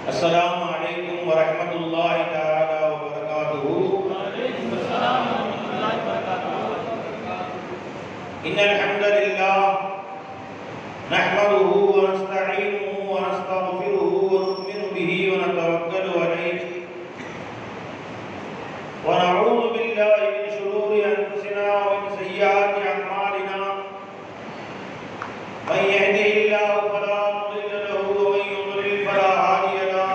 السلام عليكم ورحمة الله تعالى وبركاته. وعليكم السلام ورحمة الله وبركاته. إن الحمد لله نحمده ونستعينه ونستغفره ونؤمن به ونتوكل عليه ونعوذ بالله من شرور أنفسنا ومن سيئات أعمالنا. من يهده الله فلا مضل له ومن يضلل فلا هادي له.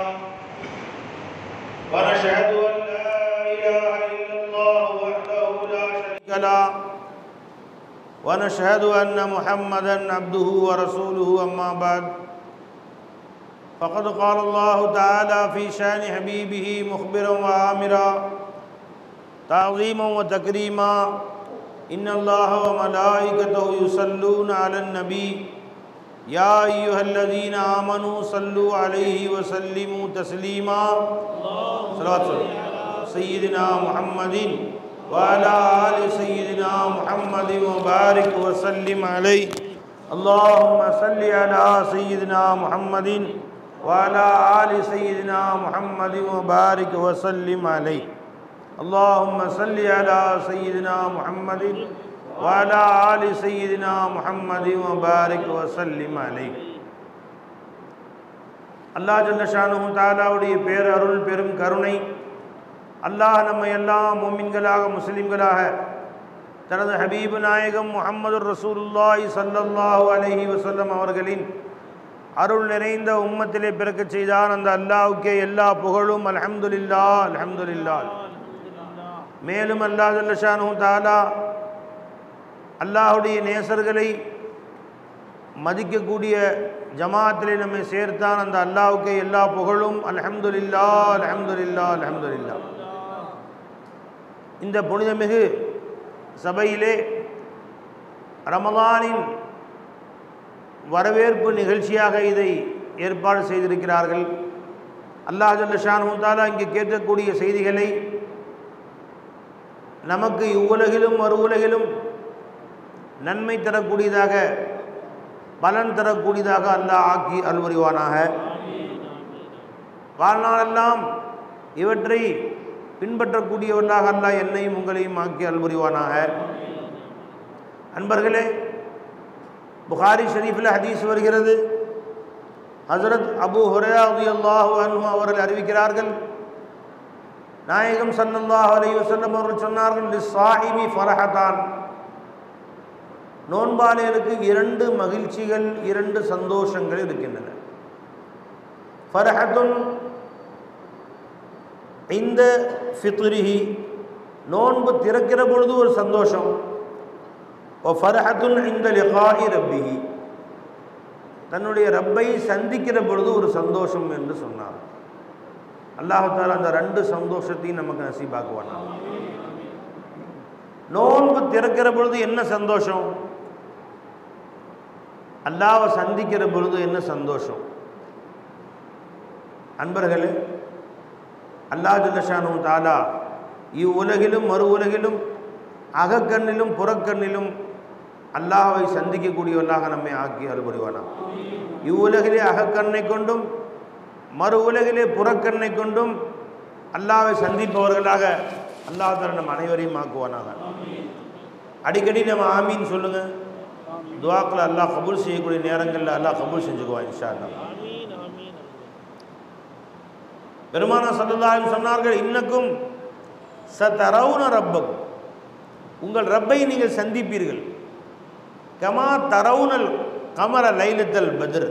ونشهد أن لا إله إلا الله وحده لا شريك له ونشهد أن محمدا عبده ورسوله. أما بعد فقد قال الله تعالى في شأن حبيبه مخبرا وآمرا تعظيما وتكريما: إن الله وملائكته يصلون على النبي يا أيها الذين آمنوا صلوا عليه وسلموا تسليما. صلوات سيدنا محمد وعلى آل سيدنا محمد وبارك وسلم عليه. اللهم صل على سيدنا محمد وعلى آل سيدنا محمد وبارك وسلم عليه. اللهم صل على سيدنا محمد وعلى آل سيدنا محمد وبارك وسلم عليه. அல்லாஹ் ஜல்ல ஷானுஹு தஆலாவுடைய பேரருள் பெரும் கருணை, அல்லாஹ் நம்மை எல்லாம் முஃமின்களாக முஸ்லிம்களாக தனது ஹபீபு நாயகம் முஹம்மதுர் ரசூலுல்லாஹி ஸல்லல்லாஹு அலைஹி வஸல்லம் அவர்களின் அருள் நிறைந்த உம்மத்திலே பிறக்கச் செய்தான். அந்த அல்லாஹ்வுக்கே எல்லா புகழும். அல்ஹம்துலில்லாஹ் அல்ஹம்துலில்லாஹ். மேலும் அல்லாஹ் ஜல்ல ஷானுஹு தஆலா அல்லாஹ்வுடைய நேசர்களை மதிக்கக்கூடிய ஜமாத்திலே நம்மை சேர்த்தான். அந்த அல்லாஹ்வுக்கே எல்லா புகழும். அல்ஹம்துலில்லாஹ் அல்ஹம்துலில்லாஹ் அல்ஹம்துலில்லாஹ். இந்த புனிதமிகு சபையிலே ரமலானின் வரவேற்பு நிகழ்ச்சியாக இதை ஏற்பாடு செய்திருக்கிறார்கள். அல்லாஹ் ஜல்ல ஷானுஹு தஆலா இங்கே கேட்கக்கூடிய செய்திகளை நமக்கு இவ்வுலகிலும் மறு உலகிலும் நன்மை தரக்கூடியதாக, பலன் தரக்கூடியதாக அல்லாஹ் ஆக்கி அல்வரிவானாக. வாழ்நாளெல்லாம் இவற்றை பின்பற்றக்கூடியவர்களாக அல்லாஹ் என்னையும் உங்களையும் ஆக்கி அல்வரிவானாக. அன்பர்களே, புகாரி ஷரீஃபில் ஹதீஸ் வருகிறது. ஹஸரத் அபூ ஹுரைரா ரலியல்லாஹு அன்ஹு அவர்கள் அறிவிக்கிறார்கள், நாயகம் ஸல்லல்லாஹு அலைஹி வஸல்லம் அவர்கள் சொன்னார்கள், லிஸ்ஸாஹிபி ஃபரஹதான், நோன்பாளிகளுக்கு இரண்டு மகிழ்ச்சிகள், இரண்டு சந்தோஷங்கள் இருக்கின்றன. ஃபரஹத்துன் இந்த ஃபித்ரிஹி, நோன்பு திறக்கிற பொழுது ஒரு சந்தோஷம். வ ஃபரஹத்துன் இந்த லிகாஇ ரப்பிஹி, தன்னுடைய ரப்பை சந்திக்கிற பொழுது ஒரு சந்தோஷம் என்று சொன்னார். அல்லாஹ் தஆலா அந்த ரெண்டு சந்தோஷத்தையும் நமக்கு நசீபாக்குவானா. நோன்பு திறக்கிற பொழுது என்ன சந்தோஷம், அல்லாஹ்வை சந்திக்கிற பொழுது என்ன சந்தோஷம். அன்பர்களே, அல்லாஹ் ஜல்ல ஷானுஹு தஆலா இவ்வுலகிலும் மறு உலகிலும் அகக்கண்ணிலும் புறக்கண்ணிலும் அல்லாஹ்வை சந்திக்கக்கூடியவர்களாக நம்மை ஆக்கி அருள்புரிவானா. இவ்வுலகிலே அகக்கண்ணை கொண்டும் மறு உலகிலே புறக்கண்ணை கொண்டும் அல்லாஹ்வை சந்திப்பவர்களாக அல்லாஹ் தஆலா நம் அனைவரையும் ஆக்குவானாக. அடிக்கடி நம்ம ஆமீன் சொல்லுங்கள். துஆக்களை அல்லாஹ் கபூல் செய்யக்கூடிய நேரங்களில் அல்லாஹ் கபூல் செஞ்சுக்குவான் இன்ஷா அல்லாஹ். பெருமானார் ஸல்லல்லாஹு அலைஹி வஸல்லம் சொன்னார்கள், இன்னக்கும் சதரவுன ரப்பக்கும், உங்கள் ரப்பை நீங்கள் சந்திப்பீர்கள். கமா தரவுனல் கமர லைலத்தல் பத்ர்,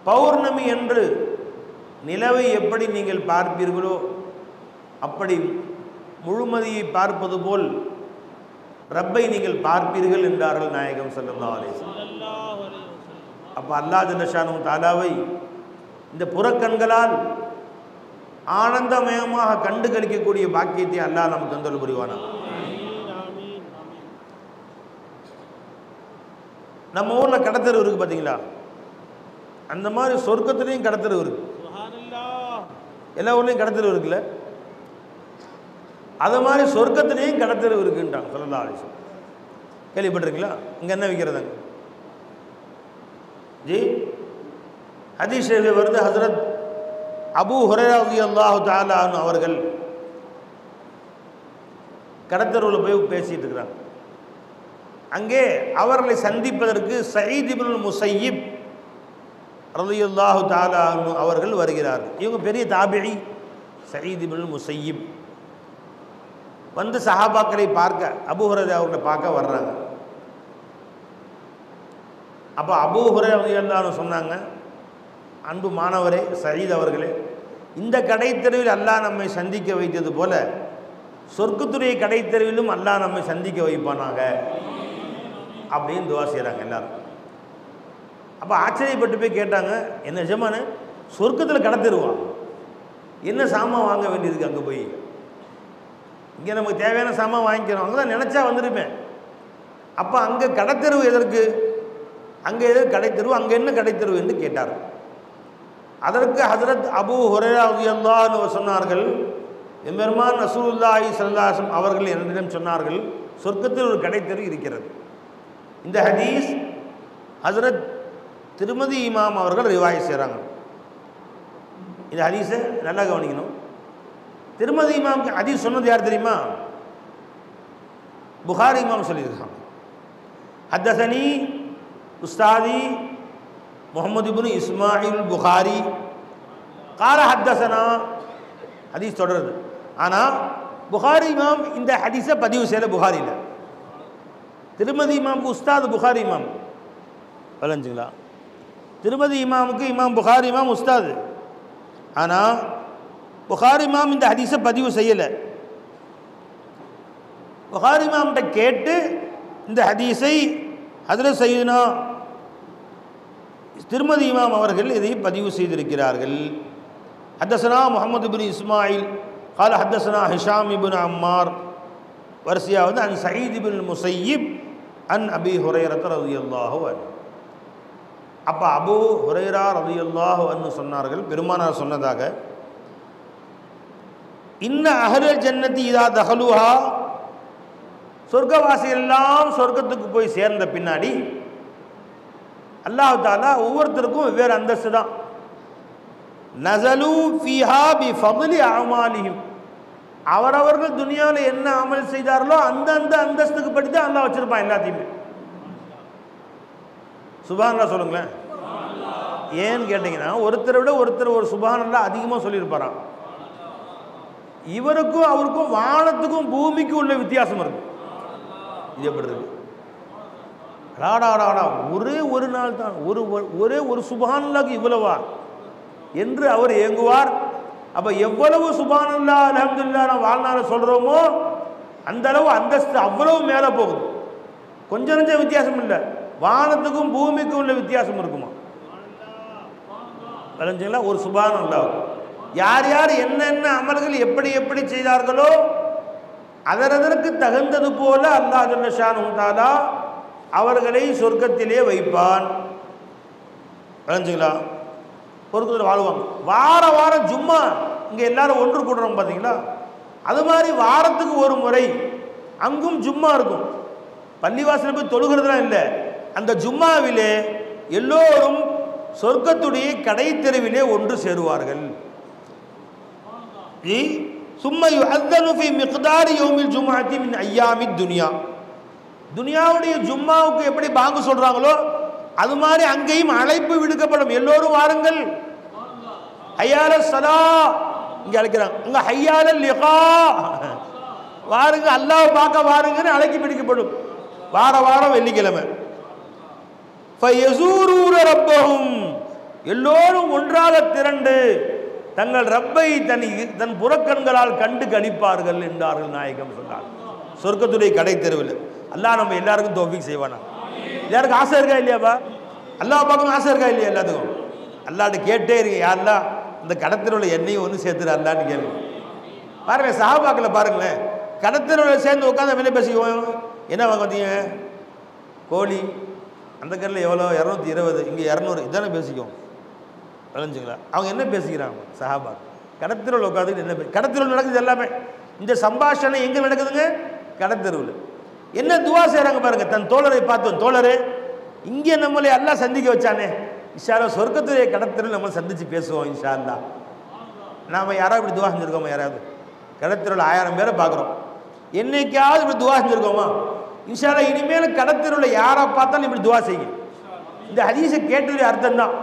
பௌர்ணமி என்று நிலவை எப்படி நீங்கள் பார்ப்பீர்களோ அப்படி முழுமதியை பார்ப்பது போல் ரப்பை நீங்கள் பார்ப்பீர்கள் என்றார்கள் நாயகம் ஸல்லல்லாஹு அலைஹி வஸல்லம். அப்போ அல்லாஹ் ஜல்ல ஷானுஹு தஆலாவை இந்த புறக்கண்களால் ஆனந்தமயமாக கண்டு கழிக்கக்கூடிய பாக்கியத்தை அல்லாஹ் நமக்கு தந்தல் புரிவானா. நம்ம ஊரில் கடத்தெரு இருக்குது பார்த்தீங்களா, அந்த மாதிரி சொர்க்கத்துலேயும் கடத்தெரு இருக்குது. எல்லா ஊர்லேயும் கடத்தெரு இருக்குல்ல, அது மாதிரி சொர்க்கத்திலேயும் கடத்தெரு இருக்குன்றாங்க ஸல்லல்லாஹு அலைஹி வஸல்லம். கேள்விப்பட்டிருக்கீங்களா? இங்கே என்ன விற்கிறதாங்க ஜி? ஹதீஸ் வருது, ஹஜ்ரத் அபூ ஹுரைரா ரலியல்லாஹு தஆலா அன்ஹு அவர்கள் கடத்தெருவில் போய் பேசிட்டு இருக்கிறாங்க. அங்கே அவர்களை சந்திப்பதற்கு சயீத் இப்னுல் முஸையிப் ரலியல்லாஹு தஆலா அன்ஹு அவர்கள் வருகிறார்கள். இவங்க பெரிய தாபிஈ சயீத் இப்னுல் முஸையிப் வந்து சஹாபாக்களை பார்க்க, அபூ ஹுரைரா அவர்களை பார்க்க வர்றாங்க. அப்போ அபூ ஹுரைரா ரலியல்லாஹு அன்ஹு சொன்னாங்க, அன்பு மாணவரே சயீத் அவர்களே, இந்த கடைத்தெருவில் அல்லாஹ் நம்மை சந்திக்க வைத்தது போல சொர்க்கத்துடைய கடைத்தெருவிலும் அல்லாஹ் நம்மை சந்திக்க வைப்பானாக அப்படின்னு துவா செய்கிறாங்க எல்லாரும். அப்போ ஆச்சரியப்பட்டு போய் கேட்டாங்க, என்ன நிஜமான சொர்க்கத்தில் கடத்தெருவா? என்ன சாமான் வாங்க வேண்டியதுக்கு அங்கே போய்? இங்கே நமக்கு தேவையான சாமான் வாங்கிக்கிறோம், அங்கே தான் நினச்சா வந்துருமே. அப்போ அங்கே கடைத்தெருவு எதற்கு? அங்கே எதற்கு கடைத்தெருவு? அங்கே என்ன கடைத்தெருவு என்று கேட்டார். அதற்கு ஹஜ்ரத் அபூ ஹுரைரா ரலியல்லாஹு அன்ஹு சொன்னார்கள், எம்பெருமான் ரசூலுல்லாஹி ஸல்லல்லாஹு அலைஹி வஸல்லம் அவர்கள் என்னிடம் சொன்னார்கள், சொர்க்கத்தில் ஒரு கடைத்தெரு இருக்கிறது. இந்த ஹதீஸ் ஹஜ்ரத் திருமதி இமாம் அவர்கள் ரிவாயத் செய்கிறாங்க. இந்த ஹதீஸை நல்லா கவனிக்கணும். திருமதி இமாம் ஹதீஸ் சொன்னது யார் தெரியுமா? புகாரி இமாம் சொல்லியிருக்காங்க. ஹத்தஸனி உஸ்தாதி முஹம்மது இப்னு இஸ்மாயில் புகாரி கால ஹத்தஸனா, ஹதீஸ் தொடருது. ஆனால் புகாரி இமாம் இந்த ஹதீஸை பதிவு செய்யல, புகாரியில். திருமதி இமாமுக்கு உஸ்தாது புகாரி இமாம், விளைஞ்சுங்களா? திருமதி இமாமுக்கு இமாம் புகாரி இமாம் உஸ்தாது. ஆனால் புகாரி இமாம் இந்த ஹதீஸை பதிவு செய்யலை. புகாரி இமாம்கிட்ட கேட்டு இந்த ஹதீஸை ஹஜ்ரத் சய்யிதுனா திருமதி இமாம் அவர்கள் இதை பதிவு செய்திருக்கிறார்கள். ஹத்தஸனா முஹம்மது இப்னு இஸ்மாயில் கால ஹத்தஸனா ஹிஷாம் இப்னு அம்மார், வரிசையாக வந்து அன் சயீத் இப்னுல் முஸையிப் அன் அபீ ஹுரைரா ரலியல்லாஹு அன்ஹு. அப்போ அபூ ஹுரைரா ரலியல்லாஹு அன்ஹு சொன்னார்கள், பெருமானார் சொன்னதாக, இன்ன அஹ்லல் ஜன்னதி இதா தஹலுஹா, சொர்க்கவாசிகள் எல்லாம் சொர்க்கத்துக்கு போய் சேர்ந்த பின்னாடி அல்லாஹ் தஆலா ஒவ்வொருத்தருக்கும் வெவ்வேறு அந்தஸ்து தான். நஸலு ஃபீஹா பிஃபضل அமாலிஹிம், அவரவர்கள் துனியாவில் என்ன அமல் செய்தார்களோ அந்த அந்தஸ்துக்கு படி தான் அல்லாஹ் வச்சிருப்பான் எல்லாத்தையுமே. சுப்ஹானல்லாஹ் சொல்லுங்களேன். ஏன்னு கேட்டிங்கன்னா, ஒருத்தரை விட ஒருத்தர் ஒரு சுப்ஹானல்லாஹ் அதிகமாக சொல்லியிருப்பாராம். இவருக்கும் அவருக்கும் வானத்துக்கும் பூமிக்கும் உள்ள வித்தியாசம் இருக்கு. இது எப்படி இருக்கு? ராடாடாடா, ஒரே ஒரு நாள் தான், ஒரே ஒரு சுப்ஹானல்லாஹ்க்கு இவ்வளவா என்று அவர் ஏங்குவார். அப்போ எவ்வளவு சுப்ஹானல்லாஹ் அல்ஹம்துலில்லாஹ் நான் வாழ்நாள சொல்கிறோமோ அந்த அளவு அந்தஸ்து அவ்வளவு மேலே போகுது. கொஞ்சம் நஞ்சம் வித்தியாசம் இல்லை, வானத்துக்கும் பூமிக்கும் உள்ள வித்தியாசம் இருக்குமா? விளைஞ்சுங்களா? ஒரு சுப்ஹானல்லாஹ் யார் யார் என்னென்ன அமல்கள் எப்படி எப்படி செய்தார்களோ அதற்கு தகுந்தது போல அல்லாஹ் ஜல்ல ஷானுஹு தஆலா அவர்களை சொர்க்கத்திலே வைப்பான். விளைஞ்சுங்களா? பொறுக்கத்தில் வாழ்வாங்க. வார வாரம் ஜும்மா இங்கே எல்லாரும் ஒன்று கூடுறோம் பார்த்தீங்களா? அது மாதிரி வாரத்துக்கு ஒரு முறை அங்கும் ஜும்மா இருக்கும். பள்ளிவாசலில் போய் தொழுகிறதுலாம் இல்லை, அந்த ஜும்மாவிலே எல்லோரும் சொர்க்கத்துடைய கடை தெருவிலே ஒன்று சேருவார்கள். சும்மா யுஅzzனு ஃபீ மிக்தாரி யௌமில் ஜும்ஆத்தி மின் அய்யாமித் துன்யா, துனியாவுடைய ஜும்மாவுக்கு எப்படி பாங்கு சொல்றாங்களோ அது மாதிரி அங்கேயும் அழைப்பு விடுக்கப்படும், எல்லோரும் வாருங்கள். ஹய்யால ஸலா இங்கே அழைக்கிறாங்க, அங்கே ஹய்யால லிகா வாருங்க, அல்லாஹ் பார்க்க வாருங்கன்னு அழைப்பு விடுக்கப்படும் வார வாரம் வெள்ளிக்கிழமை. ஃபயஸூரூன ரப்பஹும், எல்லோரும் ஒன்றாக திரண்டு தங்கள் ரப்பை தன் புறக்கண்களால் கண்டு கழிப்பார்கள் என்றார்கள் நாயகம் சொன்னார். சொர்க்கத்துடைய கடை தெருவில் அல்லாஹ் நம்ம எல்லாருக்கும் தௌஃபீக் செய்வானா? எல்லாருக்கும் ஆசை இருக்கா இல்லையாப்பா? அல்லாஹ் பார்க்கணும் ஆசை இருக்கா இல்லையா? எல்லாத்துக்கும் அல்லாஹ்ட்ட கேட்டே இருக்கு, யாரெல்லாம் இந்த கடத்தெருவில் என்னையும் ஒன்று சேர்த்துரு அல்லான்னு கேள்வி. பாருங்க, சஹாபாக்களை பாருங்களேன், கடத்தெருவில் சேர்ந்து உட்காந்து என்ன பேசிக்குவோம்? என்ன வாங்க வந்தீங்க? கோழி, அந்த கடையில் எவ்வளோ? 220, இங்கே 200, இதானே பேசிக்குவோம். விளைஞ்சுங்களா? அவங்க என்ன பேசிக்கிறாங்க? சஹாபா கடத்தெருவில் உட்காந்துட்டு என்ன கடத்தெருவில் நடக்குது எல்லாமே. இந்த சம்பாஷணை எங்கே நடக்குதுங்க? கடத்தெருவில். என்ன துவா செய்கிறாங்க பாருங்க, தன் தோழரை பார்த்தோம், தோழரே இங்கே நம்மளை எல்லாம் சந்திக்க வச்சானே, இன்ஷா அல்லாஹ் சொர்க்கத்துடைய கடத்தெருவில் நம்ம சந்திச்சு பேசுவோம் இன்ஷா அல்லாஹ் நாம் யாராவது இப்படி துவா செஞ்சுருக்கோமா? யாராவது கடத்தெருவில் 1000 பேரை பார்க்குறோம், என்னைக்காவது இப்படி துவா செஞ்சுருக்கோமா? இன்ஷா அல்லாஹ் இனிமேல் கடத்தெருவில் யாரை பார்த்தாலும் இப்படி துவா செய்யுங்க. இந்த ஹதீஸை கேட்டது அர்த்தம் தான்.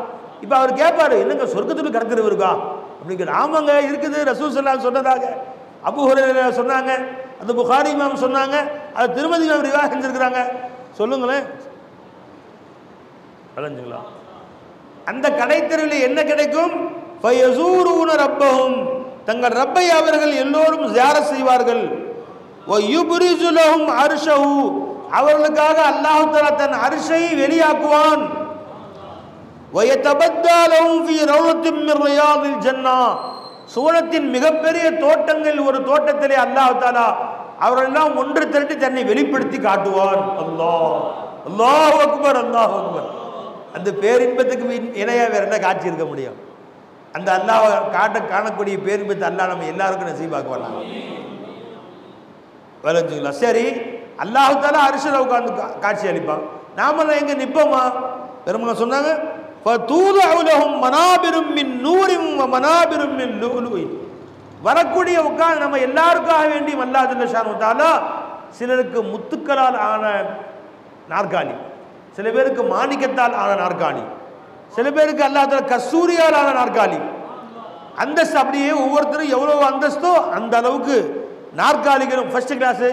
இப்போ அவர் கேட்பாரு, என்னங்க சொர்க்கத்தில் கடத்தெருவு இருக்கா அப்படிங்கிற. ஆமாங்க இருக்குது, ரசூல் ஸல்லல்லாஹு அலைஹி வஸல்லம் சொன்னதாக அபூ ஹுரைரா சொன்னாங்க, அந்த புகாரி இமாம் சொன்னாங்க, அது திருமதி இமாம் ரிவாயத் செஞ்சிருக்கிறாங்க. சொல்லுங்களேன், விளங்குங்களா? அந்த கடைத்தெருவில் என்ன கிடைக்கும்? ஃபயஸூரூன ரப்பஹும், தங்கள் ரப்பை அவர்கள் எல்லோரும் ஜியாரத் செய்வார்கள். வ யுப்ரிஸு லஹும் அர்ஷஹு, அவர்களுக்காக அல்லாஹ் தஆலா தன் அர்ஷை வெளியாக்குவான். வ யதபத்தா லஹும் ஃபீ ரௌலத்தின் மின் ரியாதில் ஜன்னah, சுவனத்தின் மிகப்பெரிய தோட்டங்கள் ஒரு தோட்டத்திலே அல்லாஹ் தஆலா அவரெல்லாம் ஒன்று திரட்டி தன்னை வெளிப்படுத்தி காட்டுவான். அல்லாஹ், அல்லாஹு அக்பர், அல்லாஹு அக்பர். அந்த பேரின்பத்துக்கு இணையா வேற என்ன காட்சி இருக்க முடியும்? அந்த அல்லாஹ் காணக்கூடிய பேரின்பத்தை அல்லாஹ் நம்ம எல்லாருக்கும் நசீபாக்குவான். விளங்குங்களா? சரி, அல்லாஹ் தஆலா அர்ஷில் உட்கார்ந்து காட்சி அளிப்பான். நாமெல்லாம் எங்க நிற்போமா? பெருமாள் சொன்னாங்க, ஃபதூதஉ லஹும் மனாபிரும் மின் நூரின் வ மனாபிரும் மின் லுஅ்லுஇன். வரக்கூடிய உட்கார்ந்து நம்ம எல்லாருக்காக வேண்டி அல்லாஹ் ஜல்ல ஷானஹு தஆலா சிலருக்கு முத்துக்களால் ஆன நாற்காலி, சில பேருக்கு மாணிக்கத்தால் ஆன நாற்காலி, சில பேருக்கு அல்லாஹ் தஆலா கஸ்தூரியால் ஆன நாற்காலி. அந்தஸ்து அப்படியே ஒவ்வொருத்தரும் எவ்வளோ அந்தஸ்தோ அந்த அளவுக்கு நாற்காலிகளும். ஃபர்ஸ்ட் கிளாஸு,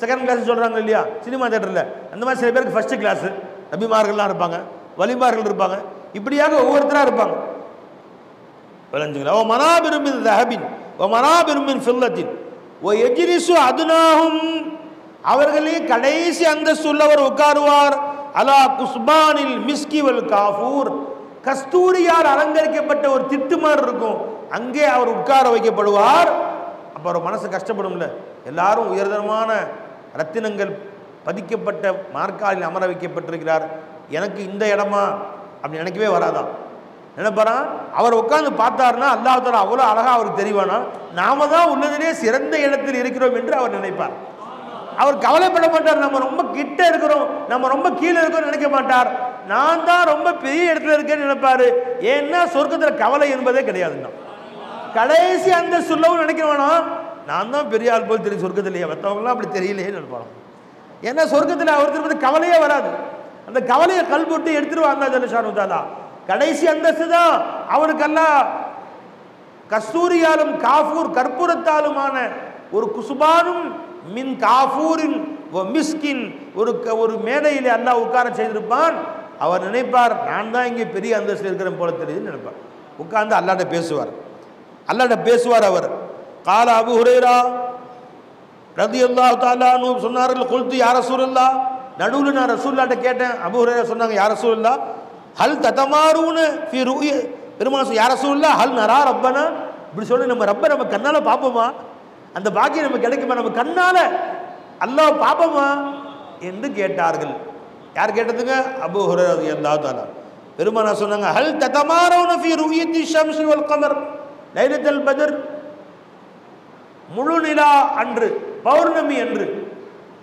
செகண்ட் கிளாஸ் சொல்கிறாங்க இல்லையா சினிமா தேட்டரில், அந்த மாதிரி சில பேருக்கு ஃபர்ஸ்ட் கிளாஸு நபிமார்கள்லாம் இருப்பாங்க, வலிமார்கள் இருப்பாங்க, இப்படியாக ஒவ்வொருத்தராக இருப்பாங்க. விளங்குங்களா? ஓ மனாபிரும் மின் தஹபின் ஓ மனாபிரும் மின் ஃபில்லத்தின் ஓ எஜ்லிசு அதுனாஹும், அவர்களே கடைசி அந்தஸ்து உள்ளவர் உட்காருவார். அலா குஸ்பானில் மிஸ்கி வல் காஃபூர், கஸ்தூரியால் அலங்கரிக்கப்பட்ட ஒரு திட்டு மாதிரி இருக்கும், அங்கே அவர் உட்கார வைக்கப்படுவார். அப்போ அவர் மனசு கஷ்டப்படும்ல. எல்லாரும் உயர்தரமான ரத்தினங்கள் பதிக்கப்பட்ட மார்க்காலில் அமர வைக்கப்பட்டிருக்கிறார், எனக்கு இந்த இடமா அப்படி நினைக்கவே வராதான். நினைப்பாரான். அவர் உட்கார்ந்து பார்த்தாருன்னா அல்லாஹ் தஆலா அவ்வளோ அழகாக அவருக்கு தெரிவானா, நாம தான் உள்ளதிலே சிறந்த இடத்தில் இருக்கிறோம் என்று அவர் நினைப்பார். அவர் கவலைப்பட மாட்டார், நம்ம ரொம்ப கிட்ட இருக்கிறோம், நம்ம ரொம்ப கீழே இருக்கிறோம் நினைக்க மாட்டார். நான் தான் ரொம்ப பெரிய இடத்துல இருக்கேன்னு நினைப்பாரு. ஏன்னா சொர்க்கத்தில் கவலை என்பதே கிடையாதுன்னா. கடைசி அந்த சொல்லவும் நினைக்க வேணாம், நான் தான் பெரிய ஆள் போல் தெரியும் சொர்க்கத்திலேயே, மற்றவங்களாம் அப்படி தெரியலையே நினைப்பாங்க. ஏன்னா சொர்க்கத்தில் அவர் திருப்பதி கவலையே வராது. அந்த கவலையை கல் போட்டு எடுத்துருவாங்க அல்லாஹ் ஜல்ல ஷானஹு தஆலா. கடைசி அந்தஸ்து தான் அவனுக்கெல்லாம் கஸ்தூரியாலும் காஃபூர் கற்பூரத்தாலுமான ஒரு குசுபானும் மின் காஃபூரின் மிஸ்கின் ஒரு மேடையிலே அல்லாஹ் உட்கார செய்திருப்பான். அவர் நினைப்பார், நான் தான் இங்கே பெரிய அந்தஸ்து இருக்கிறேன் போல தெரியுதுன்னு நினைப்பார். உட்கார்ந்து அல்லாஹ்ட்ட பேசுவார், அல்லாஹ்ட்ட பேசுவார். அவர் கால அபூ ஹுரைரா ரலியல்லாஹு தஆலா அன்ஹு சொன்னார்கள், குல்து யா ரசூலல்லாஹ், நடுவில் நான் ரசூலுல்லாஹ்ட்ட கேட்டேன். அபூ ஹுரைரா சொன்னாங்க, யா ரசூலல்லாஹ் ஹல் ததமாரூன ஃபீ ருய, பெருமாள் யா ரசூலல்லாஹ் ஹல் நரா ரப்பனா, இப்படி சொல்லி நம்ம ரப்ப நம்ம கண்ணால பார்ப்போமா, அந்த பாக்கியம் நம்ம கிடைக்குமா, நம்ம கண்ணால அல்லாஹ் பார்ப்போமா என்று கேட்டார்கள். யார் கேட்டதுங்க? அபூ ஹுரைரா ரலியல்லாஹு தஆலா. பெருமாள் சொன்னாங்க, ஹல் ததமாரூன ஃபீ ருயத்தி ஷம்ஸி வல் கமர் லைலத்துல் பத்ர், முழு நிலா அன்று, பௌர்ணமி அன்று,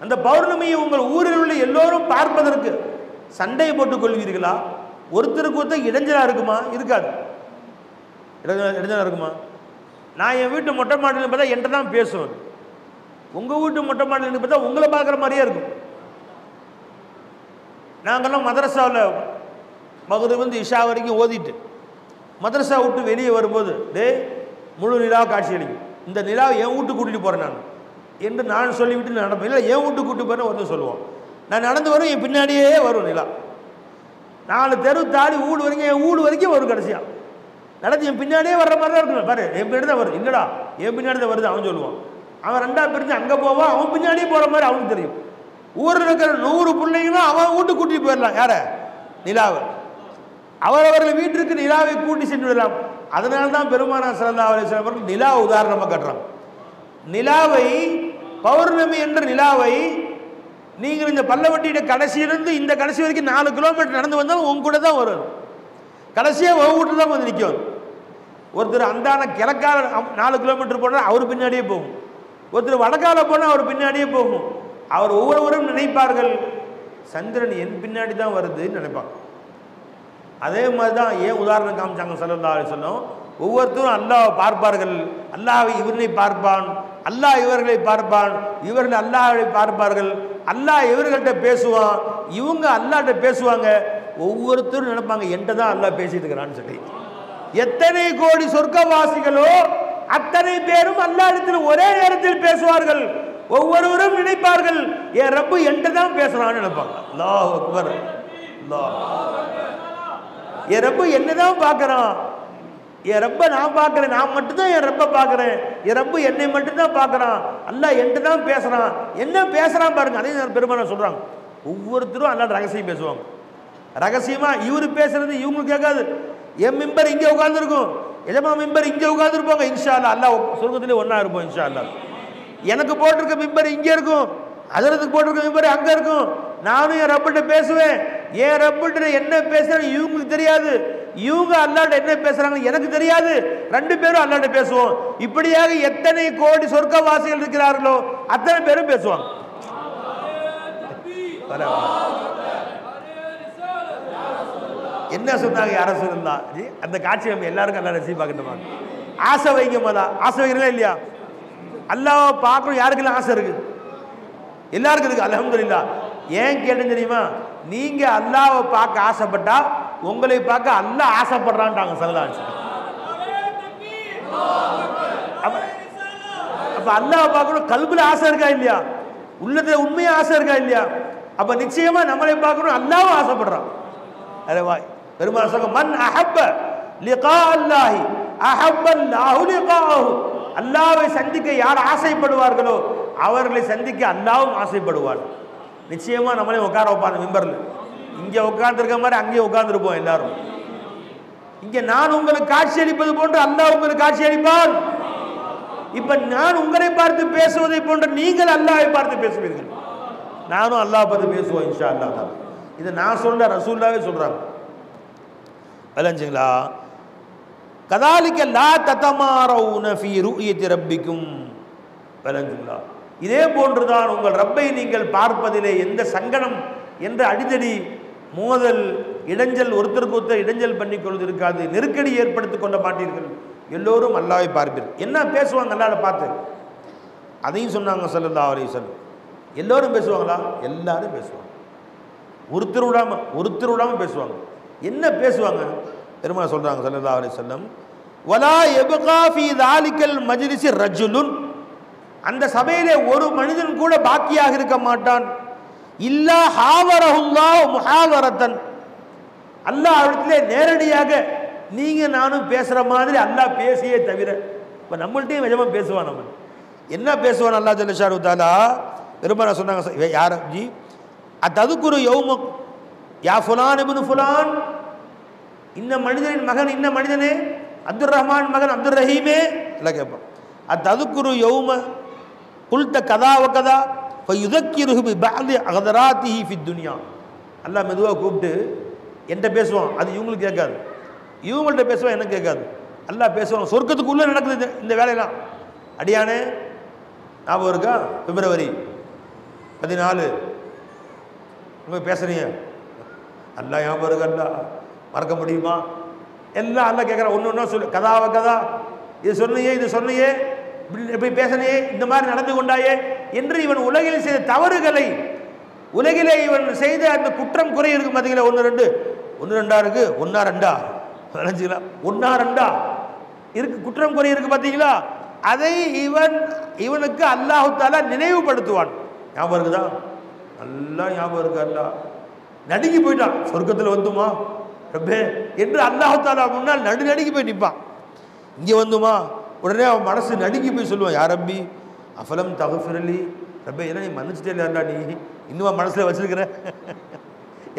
அந்த பௌர்ணமியை உங்கள் ஊரில் உள்ள எல்லோரும் பார்ப்பதற்கு சண்டை போட்டுக் கொள்வீர்களா? ஒருத்தருக்கு ஒருத்தர் இடைஞ்சலா இருக்குமா? இருக்காது. இடைஞ்சலா இருக்குமா? நான் என் வீட்டு மொட்டை மாடியில் பார்த்தா என்கிட்ட தான் பேசுவேன், உங்கள் வீட்டு மொட்டை மாடியில் பார்த்தா உங்களை பார்க்குற மாதிரியே இருக்கும். நாங்கள்லாம் மதரசாவில் மகரிப் இஷா வரைக்கும் ஓதிட்டு மதரசா விட்டு வெளியே வரும்போது, டே முழு நிலா காட்சி அளிக்கும், இந்த நிலாவை என் வீட்டு கூட்டிகிட்டு போகிறேன் நான் என்று நான் சொல்லிவிட்டு நடப்பேன். இல்லை என் வீட்டு கூட்டிட்டு போகிறேன் ஒருத்தர் சொல்லுவோம், நான் நடந்து வரும், என் பின்னாடியே வரும் நிலா, 4 தெரு தாடி வீடு வரைக்கும், என் வீடு வரைக்கும் வரும். கடைசியாக நடந்து என் பின்னாடியே வர்ற மாதிரி தான் இருக்கணும். பாரு என் பின்னாடி தான் வருது, இல்லைடா என் பின்னாடி தான் வருது அவன் சொல்லுவான். அவன் 2ஆக பிரிஞ்சு அங்கே போவான், அவன் பின்னாடியே போகிற மாதிரி அவனுக்கு தெரியும். ஊரில் இருக்கிற 100 பிள்ளைங்களும் அவன் வீட்டு கூட்டிகிட்டு போயிடலாம். யாரை? நிலாவை. அவரவர்கள் வீட்டிற்கு நிலாவை கூட்டி சென்று விடலாம். அதனால தான் பெருமானார் ஸல்லல்லாஹு அலைஹி வஸல்லம் அவர்கள் நிலா உதாரணமாக கட்டுறாங்க. நிலாவை, பௌர்ணமி என்ற நிலாவை நீங்கள் இந்த பல்லவட்டியோட கடைசியிலிருந்து இந்த கடைசி வரைக்கும் 4 கிலோமீட்டர் நடந்து வந்தாலும் உங்க கூட தான் வரும். கடைசியாக வீட்டில் தான் வந்து நிற்கும். ஒருத்தர் அந்தான கிழக்கால 4 கிலோமீட்டர் போனால் அவர் பின்னாடியே போகும், ஒருத்தர் வடக்கால போனால் அவர் பின்னாடியே போகும். அவர் ஒவ்வொருவரும் நினைப்பார்கள், சந்திரன் என் பின்னாடி தான் வருதுன்னு நினைப்பாங்க. அதே மாதிரி தான் ஏன் உதாரணம் காமிச்சாங்க ஸல்லல்லாஹு அலைஹி வஸல்லம், ஒவ்வொருத்தரும் அல்லாஹ் பார்ப்பார்கள். அல்லாஹ் இவர்களை பார்ப்பான், அல்லாஹ் இவர்களை பார்ப்பான், இவர்கள் அல்லாஹ்வை பார்ப்பார்கள். அல்லாஹ் இவர்கள்ட்ட பேசுவான், இவங்க அல்லாஹ்ட்ட பேசுவாங்க. ஒவ்வொருத்தரும் நினைப்பாங்க என்கிட்ட தான் அல்லாஹ் பேசிட்டு இருக்கிறான்னு சொல்லி. எத்தனை கோடி சொர்க்கவாசிகளோ அத்தனை பேரும் அல்லாஹ்விடத்தில் ஒரே நேரத்தில் பேசுவார்கள். ஒவ்வொருவரும் நினைப்பார்கள் என் ரப்பு என்கிட்ட தான் பேசுறான்னு நினைப்பாங்க. அல்லாஹ் அக்பர். அல்லாஹ், என் ரப்பு என்னதான் பார்க்கறான், என் ரப்ப நான் பார்க்கிறேன், நான் மட்டும்தான் என் ரப்ப பார்க்கிறேன், என் ரப்பு என்னை மட்டும்தான் பார்க்கறான், அல்லாஹ் என்கிட்ட தான் பேசுறான். என்ன பேசுறான் பாருங்க. அதே பெருமானா சொல்றாங்க ஒவ்வொருத்தரும் அல்லாஹ் ரகசியம் பேசுவாங்க. ரகசியமா இவரு பேசுறது இவங்களுக்கு கேட்காது. என் மிம்பர் இங்கே உட்கார்ந்துருக்கும், எஜமா மிம்பர் இங்கே உட்கார்ந்துருப்பாங்க. இன்ஷா அல்லாஹ் அல்லாஹ் சொர்க்கத்திலே ஒன்னா இருப்போம் இன்ஷா அல்லாஹ். எனக்கு போட்டிருக்க மிம்பர் இங்கே இருக்கும், அதற்கு போட்டிருக்க மிம்பர் அங்கே இருக்கும். நானும் என் ரப்பிட்ட பேசுவேன். என் ரப்பிட்ட என்ன பேசுறேன்னு இவங்களுக்கு தெரியாது, இவங்க அல்லாஹ்ட்ட என்ன பேசுறாங்க எனக்கு தெரியாது. ரெண்டு பேரும் அல்லாஹ்ட்ட பேசுவோம். இப்படியாக எத்தனை கோடி சொர்க்கவாசிகள் இருக்கிறார்களோ அத்தனை பேரும் பேசுவாங்க. என்ன சொன்னாங்க யார சொல்லா அந்த காட்சி நம்ம எல்லாருக்கும் அல்லாஹ் நசீப் ஆகட்டுமா. ஆசை வைங்க மதா, ஆசை வைக்கிறீங்களா இல்லையா? அல்லாஹ் பார்க்கணும். யாருக்கெல்லாம் ஆசை இருக்கு? எல்லாருக்கும் இருக்கு. அல்ஹம்துலில்லாஹ். ஏன் கேட்டேன்னு தெரியுமா? நீங்க அல்லாஹ்வை பார்க்க ஆசைப்பட்டா உங்களை பார்க்க அல்லாஹ் ஆசைப்படுறான்ட்டாங்க ஸல்லல்லாஹு அலைஹி வஸல்லம். அப்ப அல்லாஹ்வை பார்க்கணும். கல்புல ஆசை இருக்கா இல்லையா? உள்ளத்துல உண்மையா ஆசை இருக்கா இல்லையா? அப்ப நிச்சயமா நம்மளை பார்க்கணும். அல்லாஹ்வும் ஆசைப்படுறான். அரே வாய் பெருமாள் சொல்றாங்க மன் அஹப்ப லிகா அல்லாஹி அஹப்ப அல்லாஹு லிகாஹு. அல்லாஹ்வை சந்திக்க யார் ஆசைப்படுவார்களோ அவர்களை சந்திக்க அல்லாஹ்வும் ஆசைப்படுவார். நிச்சயமா நம்மளே உட்கார வைப்பாங்க மிம்பர்ல. இங்க உட்கார்ந்துருக்க மாதிரி அங்கேயே உட்கார்ந்துருப்போம் எல்லாரும். இங்க நான் உங்களுக்கு காட்சி அளிப்பது போன்று அல்லாஹ் உங்களுக்கு காட்சி அளிப்பான். இப்ப நான் உங்களை பார்த்து பேசுவதை போன்று நீங்கள் அல்லாஹ்வை பார்த்து பேசுவீர்கள். நானும் அல்லாஹ் பார்த்து பேசுவோம் இன்ஷா அல்லாஹ். இதை நான் சொல்ல ரசூலுல்லாஹ்வே சொல்றாங்க. விளங்குங்களா? கதாலிக்க லா ததமாரவுன ஃபீ ருயத்தி ரப்பிக்கும். விளங்குங்களா? இதே போன்றுதான் உங்கள் ரப்பை நீங்கள் பார்ப்பதிலே எந்த சங்கடம் என்ற அடிதடி மோதல் இடைஞ்சல் ஒருத்தருக்கு ஒருத்தர் இடைஞ்சல் பண்ணி கொள்வது இருக்காது. நெருக்கடி ஏற்படுத்திக் கொள்ள மாட்டீர்கள். எல்லோரும் அல்லாஹ்வை பார்ப்பீர்கள். என்ன பேசுவாங்க அல்லாஹ்வை பார்த்து? அதையும் சொன்னாங்க ஸல்லல்லாஹு அலைஹி வஸல்லம். எல்லோரும் பேசுவாங்களா? எல்லாரும் பேசுவாங்க. ஒருத்தர் விடாம பேசுவாங்க. என்ன பேசுவாங்க? பெருமாள் சொல்றாங்க ஸல்லல்லாஹு அலைஹி வஸல்லம் வலா யப்கா ஃபீ தாலிகல் மஜ்லிஸி ரஜுலுன். அந்த சபையிலே ஒரு மனிதன் கூட பாக்கியாக இருக்க மாட்டான். இல்லா ஹாவரஹுல்லாஹ் முஹாவரத்தன். அல்லாஹ் அவரிடத்திலே நேரடியாக நீங்க நானும் பேசுற மாதிரி அல்லாஹ் பேசியே தவிர. இப்ப நம்மள்ட்டையும் நிஜமா பேசுவான். நம்ம என்ன பேசுவான் அல்லாஹ் ஜல்ல ஷானு தஆலா? பெருமாள் சொன்னாங்க யார் ஜி அததுகுரு யௌம யா ஃபுலான் இப்னு ஃபுலான். இன்ன மனிதனின் மகன் இன்ன மனிதனே, அப்துர் ரஹ்மான் மகன் அப்துர் ரஹீமே எல்லாம் கேட்பான். அததுகுரு யௌம குல்த கதா வ கதா ஃபயுதக்கிருஹு பி பஅதி அகதராத்திஹி ஃபித் துன்யா. அல்லாஹ் மெதுவாக கூப்பிட்டு என்கிட்ட பேசுவான். அது இவங்களுக்கு கேட்காது, இவங்கள்ட்ட பேசுவான் எனக்கு கேட்காது. அல்லாஹ் பேசுவான். சொர்க்கத்துக்குள்ளே நடக்குது இந்த வேலையெல்லாம். அடியானே ஞாபகம் இருக்கா? பிப்ரவரி 14 பேசுறீங்க. அல்லாஹ் ஞாபகம் இருக்கா? அல்லாஹ் மறக்க முடியுமா? எல்லாம் அல்லாஹ் கேட்குறான். ஒன்று ஒன்றா சொல்லு. கதாவ கதா, இது சொன்னியே, இது சொன்னியே, இப்படி பேசணையே, இந்த மாதிரி நடந்து கொண்டாயே என்று இவன் உலகில் செய்த தவறுகளை, உலகிலே இவன் செய்த அந்த குற்றம் குறை இருக்கு பார்த்தீங்களா? 1 2 இருக்கு. 1 2 நினைச்சிக்கலாம். 1 2 இருக்கு, குற்றம் குறை இருக்கு பார்த்தீங்களா? அதை இவனுக்கு அல்லாஹு தஆலா நினைவுபடுத்துவான். ஞாபகம் இருக்குதா? நல்லா ஞாபகம் இருக்கு. அல்லாஹ் நடுங்கி போயிட்டான். சொர்க்கத்தில் வந்துமா ரப்பே என்று அல்லாஹு தஆலா முன்னால் நடுங்கி போய் நிற்பான். இங்கே வந்துமா உடனே அவன் மனசு நடுங்கி போய் சொல்லுவான், யா ரப்பி அஃபலம் தக்ஃபிர்லி. ரப்பே என்ன நீ மன்னிச்சிட்டே இல்லையா? நீ இன்னுமா மனசில் வச்சிருக்கிற?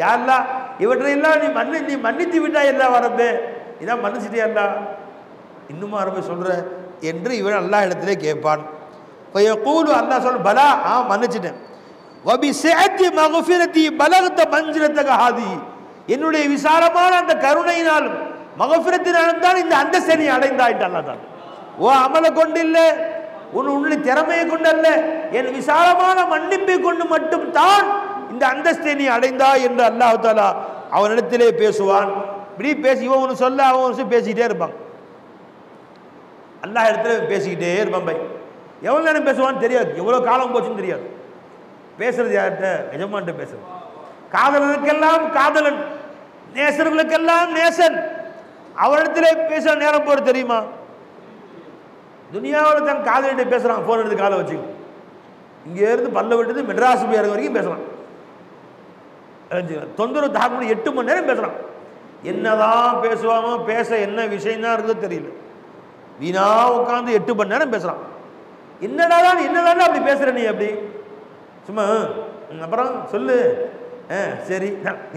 யாரெல்லாம் இவற்றையெல்லாம் நீ மன்னித்து விட்டா எல்லாம் வரப்பே, இதான் மன்னிச்சிட்டே அல்லா, இன்னுமா ரப்பே சொல்கிற என்று இவன் அல்லாஹ் இடத்திலே கேட்பான். ஃபயகூலு அல்லாஹ் சொல்ல பலா மன்னிச்சிட்டேன். வபி சிஅத்தி மக்ஃபிரதி பலகத மன்சிலத்தக ஹாதி. என்னுடைய விசாலமான அந்த கருணையினால் மக்ஃபிரத்தினாலும் தான் இந்த அந்தஸ்தை நீ அடைந்தாயிட்டு அல்லாஹ் தான். ஓ அமலை கொண்டு இல்லை, உன்னுடைய திறமையை கொண்டு அல்ல, என் விசாலமான மன்னிப்பை கொண்டு மட்டும் தான் இந்த அந்தஸ்தை நீ அடைந்தாய் என்று அல்லாஹ் தஆலா அவனிடத்திலே பேசுவான். இப்படி பேசி இவன் ஒன்று சொல்ல அவன் ஒன்று பேசிக்கிட்டே இருப்பான். அல்லாஹ் இடத்துல பேசிக்கிட்டே இருப்பான் பை. எவ்வளோ நேரம் பேசுவான்னு தெரியாது, எவ்வளோ காலம் போச்சுன்னு தெரியாது. பேசுறது யார்கிட்ட? எஜமான்ட்ட பேசுறது. காதலனுக்கெல்லாம் காதலன், நேசர்களுக்கெல்லாம் நேசன். அவரிடத்துல பேச நேரம் போகிறது தெரியுமா? துனியாவில் தான் காதலிட்டு பேசுகிறான், ஃபோன் எடுத்து காலை வச்சு இங்கேருந்து பல்ல விட்டுது மெட்ராஸ் போய் இறங்க வரைக்கும் பேசுகிறான். தொந்தரவு தாக்க முடியும், 8 மணி நேரம் பேசுகிறான். என்னதான் பேசுவானோ, பேச என்ன விஷயம் தான் இருக்குதோ தெரியல. வீணா உட்காந்து 8 மணி நேரம் பேசுகிறான். என்னதான் அப்படி பேசுகிற நீ? அப்படி சும்மா அப்புறம் சொல்லு, சரி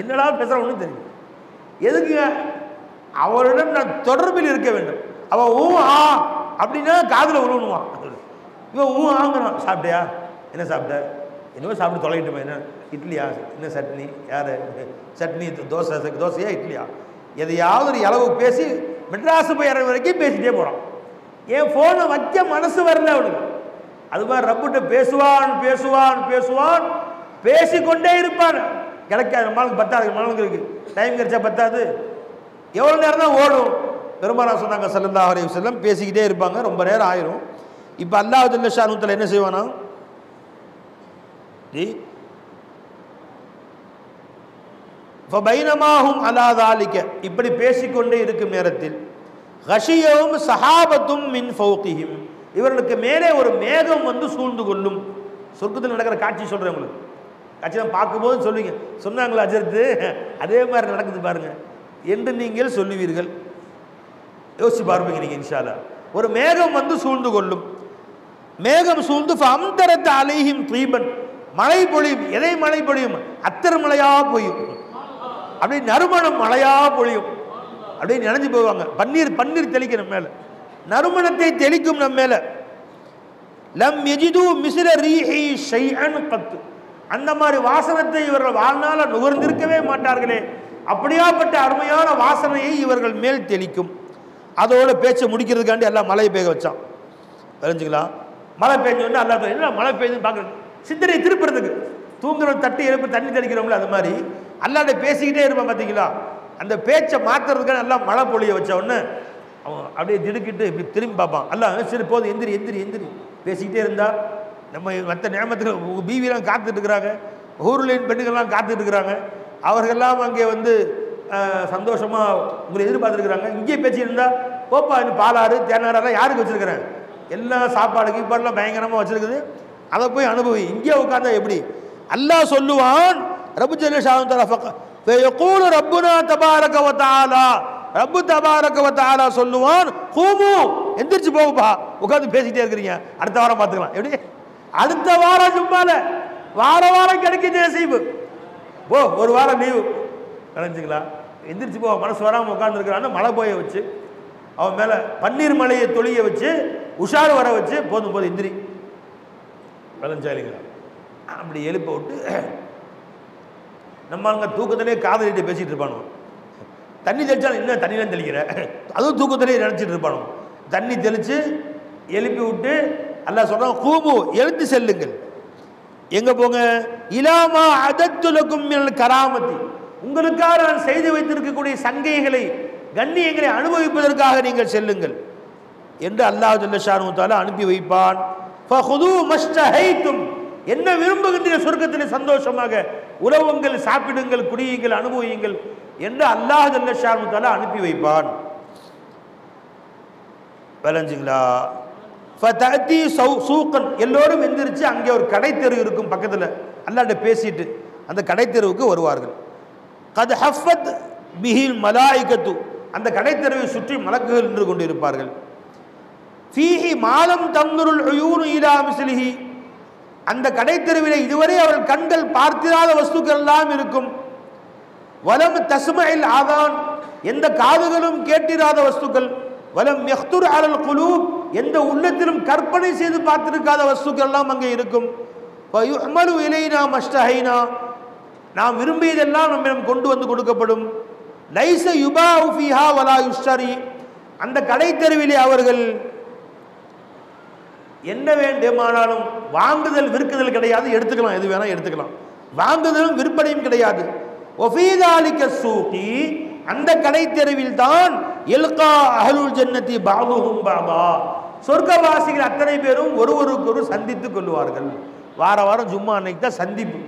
என்னடா பேசுகிறான் ஒன்றும் தெரியும். எதுக்கு? அவரிடம் நான் தொடர்பில் இருக்க வேண்டும். அவன் ஊ ஆ அப்படின்னா காதில் உழுவுவான். இவன் ஊ ஆங்கிறான். சாப்பிட்டியா? என்ன சாப்பிட்ட? என்னவோ சாப்பிட்டு தொலைகிட்டுமா? என்ன இட்லியா? என்ன சட்னி? யார் சட்னி? தோசையா இட்லியா? எதையாவது ஒரு அளவு பேசி மெட்ராஸு போய் இறங்க வரைக்கும் பேசிகிட்டே போகிறான். என் ஃபோனை வைக்க மனசு வரல அவனுக்கு. அது மாதிரி ரப்பிட்ட பேசுவான் பேசுவான் பேசுவான், பேசிக்கொண்டே இருப்பான். கிடைக்காது, நம்மளுக்கு பத்தாது, நம்மளுக்கு டைம் கிடைச்சா பத்தாது. எவ்வளோ நேரம் தான் ஓடும்? பெருமானார் சொன்னாங்க ஸல்லல்லாஹு அலைஹி வஸல்லம், பேசிக்கிட்டே இருப்பாங்க, ரொம்ப நேரம் ஆயிரும். இப்போ அல்லாஹ் ஜல்ல ஷானுஹு என்ன செய்வானா? ஃபபைனமாஹும் அலா ஸாலிக, இப்படி பேசிக்கொண்டே இருக்கும் நேரத்தில் கஷியவும் சஹாபத்தும் மின் ஃபௌகிஹிம், இவர்களுக்கு மேலே ஒரு மேகம் வந்து சூழ்ந்து கொள்ளும். சொர்க்கத்தில் நடக்கிற காட்சி சொல்கிறேன் உங்களுக்கு. காட்சி தான் பார்க்கும்போது சொல்லுவீங்க, சொன்னாங்களா அஜர்த்து? அதே மாதிரி நடக்குது பாருங்க என்று நீங்கள் சொல்லுவீர்கள். யோசிச்சு பார்ப்பீங்க நீங்கள் இன்ஷா அல்லாஹ். ஒரு மேகம் வந்து சூழ்ந்து கொள்ளும். மேகம் சூழ்ந்து ஃபம்தரத் அலைஹிம் தீபன், மழை பொழியும். எதை மழை பொழியும்? அத்தர் மழையா பொழியும். அப்படி நறுமணம் மழையா பொழியும். அப்படியே நினைஞ்சு போவாங்க. பன்னீர் தெளிக்கும் நம்ம மேல, நறுமணத்தை தெளிக்கும் நம்ம மேல. லம் யஜிது மிஸ்ர ரீஹி ஷைஅன் கத், அந்த மாதிரி வாசனத்தை இவர்கள் வாழ்நாள நுகர்ந்திருக்கவே மாட்டார்களே, அப்படியாப்பட்ட அருமையான வாசனையை இவர்கள் மேல் தெளிக்கும். அதோட பேச்சை முடிக்கிறதுக்காண்டி எல்லாம் மழை பெய்ய வச்சான். தெரிஞ்சுக்கலாம். மழை பெஞ்சோடனே அல்லா என்ன மழை பெய்யுதுன்னு பார்க்குறது, சிந்தனை திருப்புறதுக்கு. தூங்குறவங்க தட்டி எழுப்பி தண்ணி தெளிக்கிறவங்கள அது மாதிரி அல்லாட்ட பேசிக்கிட்டே இருப்பான். பார்த்தீங்களா? அந்த பேச்சை மாற்றுறதுக்காக நல்லா மழை பொழிய வச்ச உடனே அவன் அப்படியே திடுக்கிட்டு இப்படி திரும்பி பார்ப்பான். அல்ல சரி போதும், எந்திரி எந்திரி எந்திரி. பேசிக்கிட்டே இருந்தா நம்ம மற்ற நேமத்துக்கு பீவிலாம் காத்துட்டு இருக்கிறாங்க, ஊர்லேயும் பெண்ணுகள்லாம் காத்துட்டு இருக்கிறாங்க. அவர்களெல்லாம் அங்கே வந்து சந்தோஷமாக உங்களை எதிர்பார்த்துருக்குறாங்க. இங்கேயே பேசிட்டு இருந்தா, போப்பா இன்னும் பாலாறு தேனாரெல்லாம் யாருக்கு வச்சுருக்கிறேன்? எல்லாம் சாப்பாடுக்கு இப்பெல்லாம் பயங்கரமாக வச்சுருக்குது, அதை போய் அனுபவி. இங்கே உட்காந்தா எப்படி? அல்லாஹ் சொல்லுவான், ரப்பு ஜல்ல ஷானு தஆலா ஃபயகூலு ரப்புனா தபாரக வ தஆலா, ரப்பு தபாரக வ தஆலா சொல்லுவான், கூமு எந்திரிச்சு போகுப்பா, உட்காந்து பேசிக்கிட்டே இருக்கிறீங்க, அடுத்த வாரம் பார்த்துக்கலாம். எப்படி? அடுத்த வாரம் சும்மால வாரம் கிடைக்குது நசீபு. போ, ஒரு வாரம் லீவு நினைஞ்சுக்கலாம். எந்திரிச்சு போ, மனசு வராமல் உட்காந்துருக்கிறான்னு மழை போய வச்சு, அவன் மேலே பன்னீர் மலையை தொழிய வச்சு, உஷார் வர வச்சு, போதும் போதும் எந்திரி விளைஞ்சாலிங்களா அப்படி எழுப்ப விட்டு, நம்ம அங்கே தூக்கத்திலே காதலிட்டு பேசிகிட்டு இருப்பானோ. தண்ணி தெளிச்சாலும் என்ன தண்ணிலாம் தெளிக்கிற, அதுவும் தூக்கத்திலே நினச்சிட்டு இருப்பானோ. தண்ணி தெளித்து எழுப்பி விட்டு அல்லாஹ் சொல்கிறான், கூமு எழுந்து செல்லுங்கள். எங்கே போங்க? இலாமா அதத்துலக்கும் மினல் கராமத்தி, உங்களுக்காக நான் செய்து வைத்திருக்கக்கூடிய சங்கைகளை கண்ணியங்களை அனுபவிப்பதற்காக நீங்கள் செல்லுங்கள் என்று அல்லாஹ் ஜல்ல ஷானஹு தஆலா அனுப்பி வைப்பான். ஃபஹுது மஸ்தஹைத்தும், என்ன விரும்புகின்ற சொர்க்கத்திலே சந்தோஷமாக உலவுங்கள், சாப்பிடுங்கள், குடியுங்கள், அனுபவியுங்கள் என்று அல்லாஹ் ஜல்ல ஷானஹு தஆலா அனுப்பி வைப்பான். விளங்குங்களா? ஃபதஅதி சூகன், எல்லோரும் எந்திரிச்சு அங்கே ஒரு கடை தெரு இருக்கும் பக்கத்தில், அல்லாஹ்ட்ட பேசிட்டு அந்த கடை தெருவுக்கு வருவார்கள். கத் ஹஃபத் பிஹில் மலாயிகத்து, அந்த கடை தெருவை சுற்றி மலக்குகள் நின்று கொண்டு இருப்பார்கள். ஃபீஹி மாலம் தம்னுருல் உயூனு இலா மிஸ்லிஹி, அந்த கடை தெருவிலே இதுவரை அவர்கள் கண்கள் பார்த்திராத வஸ்துக்கள் எல்லாம் இருக்கும். வலம் தஸ்மஇல் ஆதான், எந்த காதுகளும் கேட்டிராத வஸ்துக்கள். வலம் யக்துர் அலல் குலூப், எந்த உள்ளத்திலும் கற்பனை செய்து பார்த்திருக்காத வஸ்துக்கள் எல்லாம் அங்கே இருக்கும். ஃபயுஹ்மலு இலைனா மஸ்தஹைனா, நாம் விரும்பியதெல்லாம் நம்மிடம் கொண்டு வந்து கொடுக்கப்படும். லைஸ யுபாஉ ஃபீஹா வலா யுஷ்தரி, அந்த கடை தெருவிலே அவர்கள் என்ன வேண்டுமானாலும் வாங்குதல் விற்குதல் கிடையாது, எடுத்துக்கலாம், எது வேணா எடுத்துக்கலாம், வாங்குதலும் விற்பனையும் கிடையாது. ஒஃபீ தாலிக சூகி, அந்த கடை தெருவில் தான் யல்கா அஹ்லுல் ஜன்னதி பஅதுஹும் பஅதா, சொர்க்கவாசிகள் அத்தனை பேரும் ஒருவருக்கொரு சந்தித்துக் கொள்வார்கள். வார வாரம் ஜும்மா அன்னைக்கு தான் சந்திப்பு,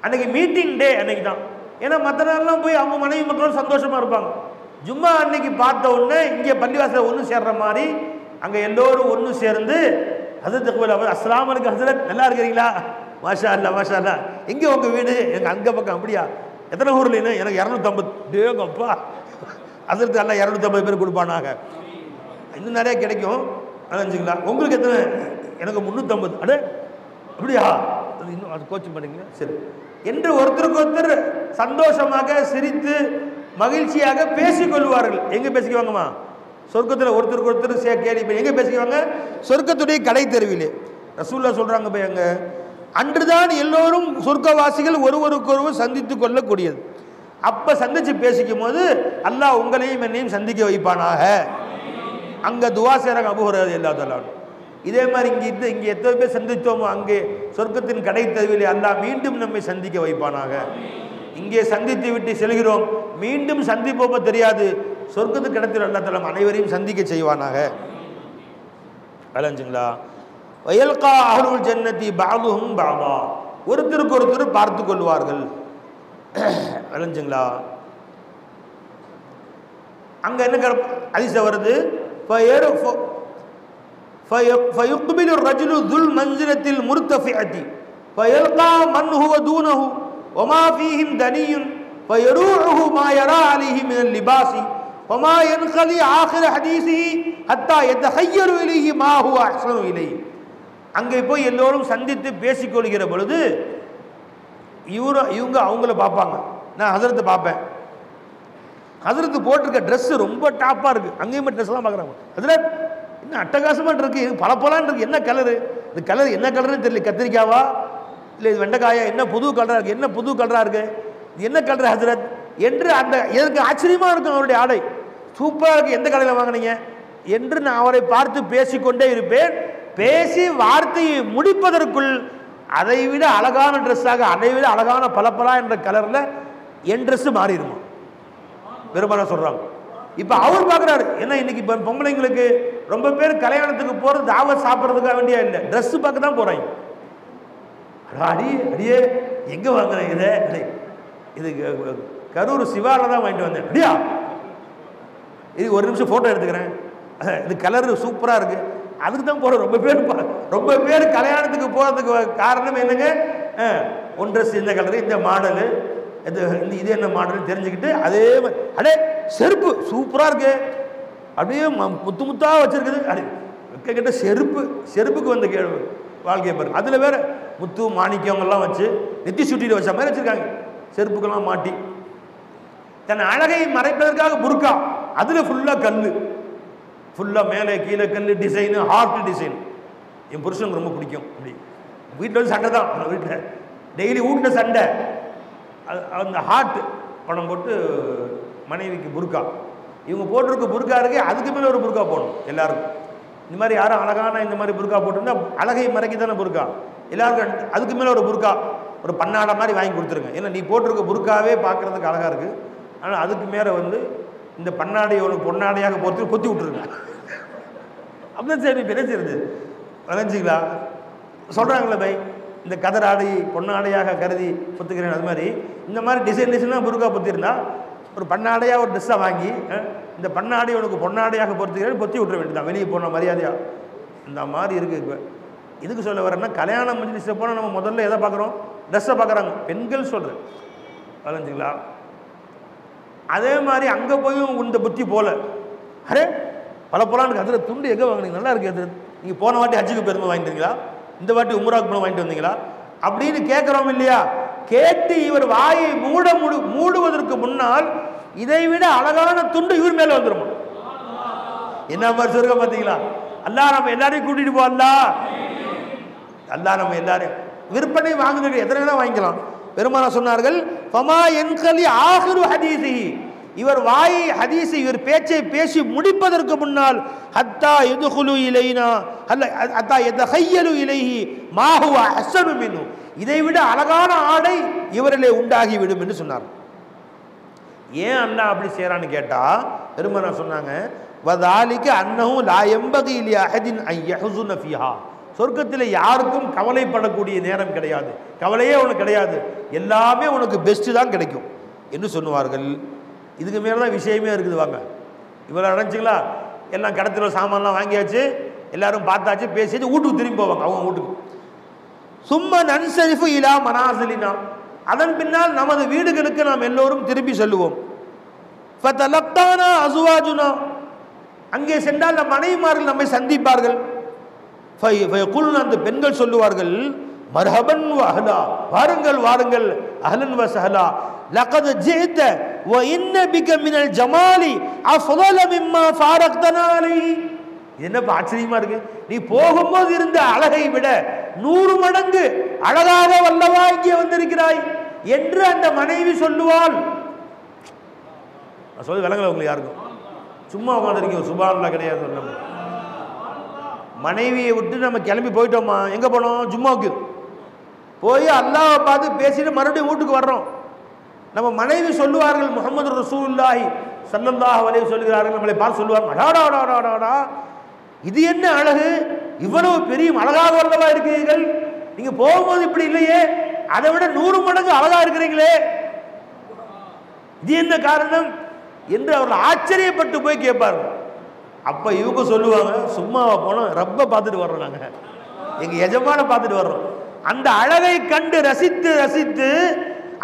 அன்னைக்கு மீட்டிங் டே அன்னைக்கு தான். ஏன்னா மற்ற நாள்லாம் போய் அவங்க மனைவி மக்களும் சந்தோஷமா இருப்பாங்க. ஜும்மா அன்னைக்கு பார்த்த உடனே இங்கே பள்ளிவாசல் ஒன்று சேர்ற மாதிரி அங்கே எல்லோரும் ஒன்று சேர்ந்து ஹஸரத் இக்பால் அஸ்ஸலாமு அலைக்கும் ஹஸரத், நல்லா இருக்கிறீங்களா, மாஷா அல்லா மாஷா அல்லா, எங்கே உங்கள் வீடு, எங்கள் அங்கே பக்கம், அப்படியா, எத்தனை ஊரில், எனக்கு 250, டேங்கப்பா ஹஸரத் அல்லா 250 பேர் கொடுப்பானாங்க, இன்னும் நிறைய கிடைக்கும் அதைஞ்சுங்களா, உங்களுக்கு எத்தனை, எனக்கு 350, அடே அப்படியா, இன்னும் அது கோச்சிங் பண்ணிங்களா, சரி என்று ஒருத்தருக்கு ஒருத்தர் சந்தோஷமாக சிரித்து மகிழ்ச்சியாக பேசிக்கொள்வார்கள். எங்கே பேசிக்குவாங்கம்மா? சொர்க்கத்தில் ஒருத்தருக்கு ஒருத்தர் கேள்வி எங்கே பேசிக்குவாங்க? சொர்க்கத்துடைய கடை தெருவிலே. ரசூலுல்லாஹ் சொல்கிறாங்க போய் அங்கே அன்றுதான் எல்லோரும் சொர்க்கவாசிகள் ஒருவருக்கொருவர் சந்தித்து கொள்ளக்கூடியது. அப்போ சந்தித்து பேசிக்கும் போது அல்லாஹ் உங்களையும் என்னையும் சந்திக்க வைப்பானாக. அங்கே துவா செய்கிறாங்க அபூ ஹுரைரா ரலியல்லாஹு தஆலா. இதே மாதிரி இங்கே எத்தனை பேர் சந்தித்தோமோ அங்கே சொர்க்கத்தின் கடை தெருவிலே அல்லாஹ் மீண்டும் நம்மை சந்திக்க வைப்பானாக. இங்கே சந்தித்து விட்டு செல்கிறோம், மீண்டும் சந்திப்போமோ தெரியாது, சொர்க்கத்துக்கு கடத்தில் அல்லாஹ் தஆலா அனைவரையும் சந்திக்க செய்வானாக. அலஞ்சுங்களா. வயல்கா அஹ்லுல் ஜன்னதி பஅதுஹும் பஅதா, ஒருத்தருக்கு ஒருத்தர் பார்த்து கொள்வார்கள். அலஞ்சுங்களா. அங்கே என்ன ஹதீஸ் வருது, فيقبل الرجل ذو المنزلة المرتفعة فيلقى من هو دونه وما فيهم دني فيروعه ما يرى عليه من اللباس وما ينقضي آخر حديثه حتى يتخيل إليه ما هو أحسن إليه. அங்கே போய் எல்லோரும் சந்தித்து பேசிக்கொள்கிற பொழுது இவங்க அவங்கள பார்ப்பாங்க, நான் ஹஸரத்தை பார்ப்பேன், ஹஸரத்து போட்டிருக்க ட்ரெஸ்ஸு ரொம்ப டாப்பாக இருக்குது, அங்கேயுமே ட்ரெஸ்லாம் பார்க்குறாங்க, ஹஸரத் என்ன அட்டகாசமாக இருக்குது, பல இருக்குது, என்ன கலரு, இந்த கலர் என்ன கலருன்னு தெரியல, கத்திரிக்காவா இல்லை இது வெண்டைக்காயா, என்ன புது கலராக இருக்குது, என்ன புது கலராக இருக்குது, இது என்ன கலர் ஹஸரத் என்று அந்த எனக்கு ஆச்சரியமாக இருக்கும். அவருடைய ஆடை சூப்பராக இருக்குது, எந்த கடையில் வாங்கினீங்க என்று நான் அவரை பார்த்து பேசிக்கொண்டே இருப்பேன். பேசி வார்த்தையை முடிப்பதற்குள் அதை விட அழகான ட்ரெஸ்ஸாக, அதை விட அழகான பலப்பலா என்ற கலரில் என் ட்ரெஸ்ஸு மாறிடுமா பெரும்பாலும் சொல்கிறாங்க. இப்போ அவர் பார்க்குறாரு, ஏன்னா இன்னைக்கு இப்போ பொம்பளைங்களுக்கு ரொம்ப பேர் கல்யாணத்துக்கு போகிறது தாவத் சாப்பிட்றதுக்காக வேண்டியா இல்லை, ட்ரெஸ்ஸு பார்க்க தான் போகிறாங்க. அடியே எங்கே வாங்குறேன் இதை, இது கரூர் சிவாவில் தான் வாங்கிட்டு வந்தேன், அப்படியா இது ஒரு நிமிஷம் ஃபோட்டோ எடுத்துக்கிறேன், இது கலரு சூப்பராக இருக்குது, அதுக்கு தான் போகிறோம். ரொம்ப பேர் கல்யாணத்துக்கு போகிறதுக்கு காரணம் என்னங்க, ஒன் ட்ரெஸ் இந்த கலரு, இந்த மாடலு, இது என்ன மாடல் தெரிஞ்சுக்கிட்டு அதே மாதிரி அடே செருப்பு சூப்பராக இருக்கு, அப்படியே முத்து முத்தாக வச்சுருக்குது, அடே கிட்ட செருப்புக்கு வந்த வாழ்க்கையை பாருங்க. அதில் வேறு முத்து மாணிக்கவங்கெல்லாம் வச்சு நெத்தி சுட்டியில் வச்ச மாதிரி வச்சுருக்காங்க, செருப்புக்கெல்லாம் மாட்டி. தன் அழகை மறைப்பதற்காக புர்கா, அதில் ஃபுல்லாக கல், ஃபுல்லாக மேலே கீழே கல் டிசைனு, ஹார்ட் டிசைன். என் புருஷனுக்கு ரொம்ப பிடிக்கும். அப்படி வீட்டில் வந்து சண்டை தான், வீட்டில் டெய்லி வீட்டில் சண்டை. அந்த ஹார்ட் படம் போட்டு மனைவிக்கு புர்கா, இவங்க போட்டிருக்க புர்கா இருக்கு, அதுக்கு மேலே ஒரு புர்கா போடணும் எல்லாருக்கும். இந்த மாதிரி யாரும் அழகான இந்த மாதிரி புர்கா போட்டிருந்தா அழகை மறைக்க தானே புர்கா, எல்லாருக்கும் அதுக்கு மேலே ஒரு புர்கா, ஒரு பன்னாடை மாதிரி வாங்கி கொடுத்துருங்க. ஏன்னா நீ போட்டிருக்க புர்காவே பார்க்குறதுக்கு அழகாக இருக்குது, ஆனால் அதுக்கு மேலே வந்து இந்த பன்னாடையை ஒரு பொன்னாடையாக போட்டு கொத்தி விட்டுருங்க. அப்படிதான் சரி பேசுறது வளைஞ்சிங்களா சொல்கிறாங்களே பை, இந்த கதராடை பொன்னாடையாக கருதி பொத்துக்கிறேன், அது மாதிரி இந்த மாதிரி டிசைனாக புர்கா பொத்திருந்தா ஒரு பன்னாடையாக ஒரு ட்ரெஸ்ஸாக வாங்கி இந்த பன்னாடை உனக்கு பொன்னாடையாக பொறுத்துக்கிறேன் பொத்தி விட்டுற வேண்டியதான், வெளியே போன மரியாதையாக. இந்த மாதிரி இருக்குது. இப்போ இதுக்கு சொல்ல வரேன்னா, கல்யாணம் மஜ்லிஸ்ல போனால் நம்ம முதல்ல எதை பார்க்குறோம், ட்ரெஸ்ஸை பார்க்குறாங்க பெண்கள் சொல்கிறேன் வளைஞ்சிங்களா. அதே மாதிரி அங்கே போயும் இந்த புத்தி போல, அரே பல போலான்னு அதில் துண்டு எங்கே வாங்கினீங்க, நல்லா இருக்குது அது, நீங்கள் போன வாட்டி ஹஜ்ஜுக்கு பெருமை வாங்கிட்டீங்களா, இந்த வாட்டி உம்ராவுக்கு பெருமை வாங்கிட்டு வந்தீங்களா அப்படின்னு கேட்குறோம் இல்லையா. கேட்டு இவர் வாயை மூடுவதற்கு முன்னால் இதை விட அழகான துண்டு இவர் மேலே வந்துடும். என்ன மாதிரி சொல்லுங்க பார்த்தீங்களா. அல்லாஹ் நம்ம எல்லாரையும் கூட்டிட்டு போ, அல்லாஹ் நம்ம எல்லாரையும் விற்பனை வாங்குறது எத்தனை வேணா வாங்கிக்கலாம். பெருமானார் சொன்னார்கள், ஃபமா யன்கலி ஆகிரு ஹதீஸி, இவர் வாயை ஹதீஸை இவர் பேச்சை பேசி முடிப்பதற்கு முன்னால் ஹத்தா யதுகுலு இலைனா ஹத்தா யதஹய்யலு இலைஹி மா ஹுவ அஹ்ஸனு மின்ஹு, இதை விட அழகான ஆடை இவரிலே உண்டாகிவிடும் என்று சொன்னார். ஏன் அல்லாஹ் அப்படி செய்கிறான்னு கேட்டால் பெருமனா சொன்னாங்க, வதாலிக்க அன்னஹு லா யம்பகி லி அஹதின் அன் யஹ்ஸுன ஃபீஹா, சொர்க்கத்தில் யாருக்கும் கவலைப்படக்கூடிய நேரம் கிடையாது, கவலையே உனக்கு கிடையாது, எல்லாமே உனக்கு பெஸ்ட்டு தான் கிடைக்கும் என்று சொல்லுவார்கள். இதுக்கு மேலே தான் விஷயமே இருக்குது. வாங்க இவ்வளோ நினச்சிங்களா, எல்லாம் கடத்தில் சாமான்லாம் வாங்கியாச்சு, எல்லாரும் பார்த்தாச்சு, பேசிட்டு வீட்டுக்கு திரும்பி போவாங்க அவங்க வீட்டுக்கு. சும்மா நன்சரிஃபு இலா மனாசிலினா, அதன் பின்னால் நமது வீடுகளுக்கு நாம் எல்லோரும் திரும்பி செல்லுவோம். ஃபதலக்தானா அஸ்வாஜுனா, அங்கே சென்றால் நம் மனைவிமார்கள் நம்மை சந்திப்பார்கள். ஃபயகுல்ன, அந்த பெண்கள் சொல்லுவார்கள், மர்ஹபன் வ அஹ்லா, வாருங்கள் வாருங்கள், அஹ்லன் வ சஹலா, லகத் ஜிஅத வ இன்ன பிக மினல் ஜமாலி அஃதல மிம்மா ஃபாரக்தனா அலைஹி. என்னப்பா ஆச்சரியமா இருக்கு, நீ போகும்போது இருந்த அழகை விட 100 மடங்கு அழகாக வல்லவா இங்கே வந்திருக்கிறாய் என்று அந்த மனைவி சொல்லுவாள். சொல்லி விளங்கல உங்களுக்கு யாருக்கும்? சும்மா உட்காந்துருக்கீங்க, சுபான்லாம் கிடையாது. நம்ம மனைவியை விட்டு நம்ம கிளம்பி போயிட்டோமா, எங்கே போனோம்? ஜும்மாவுக்கு போய் அல்லாஹ்வை பார்த்து பேசிட்டு மறுபடியும் வீட்டுக்கு வர்றோம். நம்ம மனைவி சொல்லுவார்கள், முஹம்மது ரசூலுல்லாஹி ஸல்லல்லாஹு அலைஹி சொல்கிறார்கள், நம்மளை பார்த்து சொல்லுவாங்க, அடாடாடாடாடா இது என்ன அழகு, இவ்வளவு பெரிய அழகாக வல்லவா இருக்கிறீர்கள், நீங்க போகும்போது இப்படி இல்லையே, அதை விட 100 மடங்கு அழகா இருக்கிறீங்களே, இது என்ன காரணம் என்று அவர்கள் ஆச்சரியப்பட்டு போய் கேட்பார்கள். அப்ப இவங்க சொல்லுவாங்க, சும்மாவா போனோம், ரப்ப பார்த்துட்டு வர்றோம், நாங்க எங்க எஜமான பார்த்துட்டு வர்றோம். அந்த அழகை கண்டு ரசித்து ரசித்து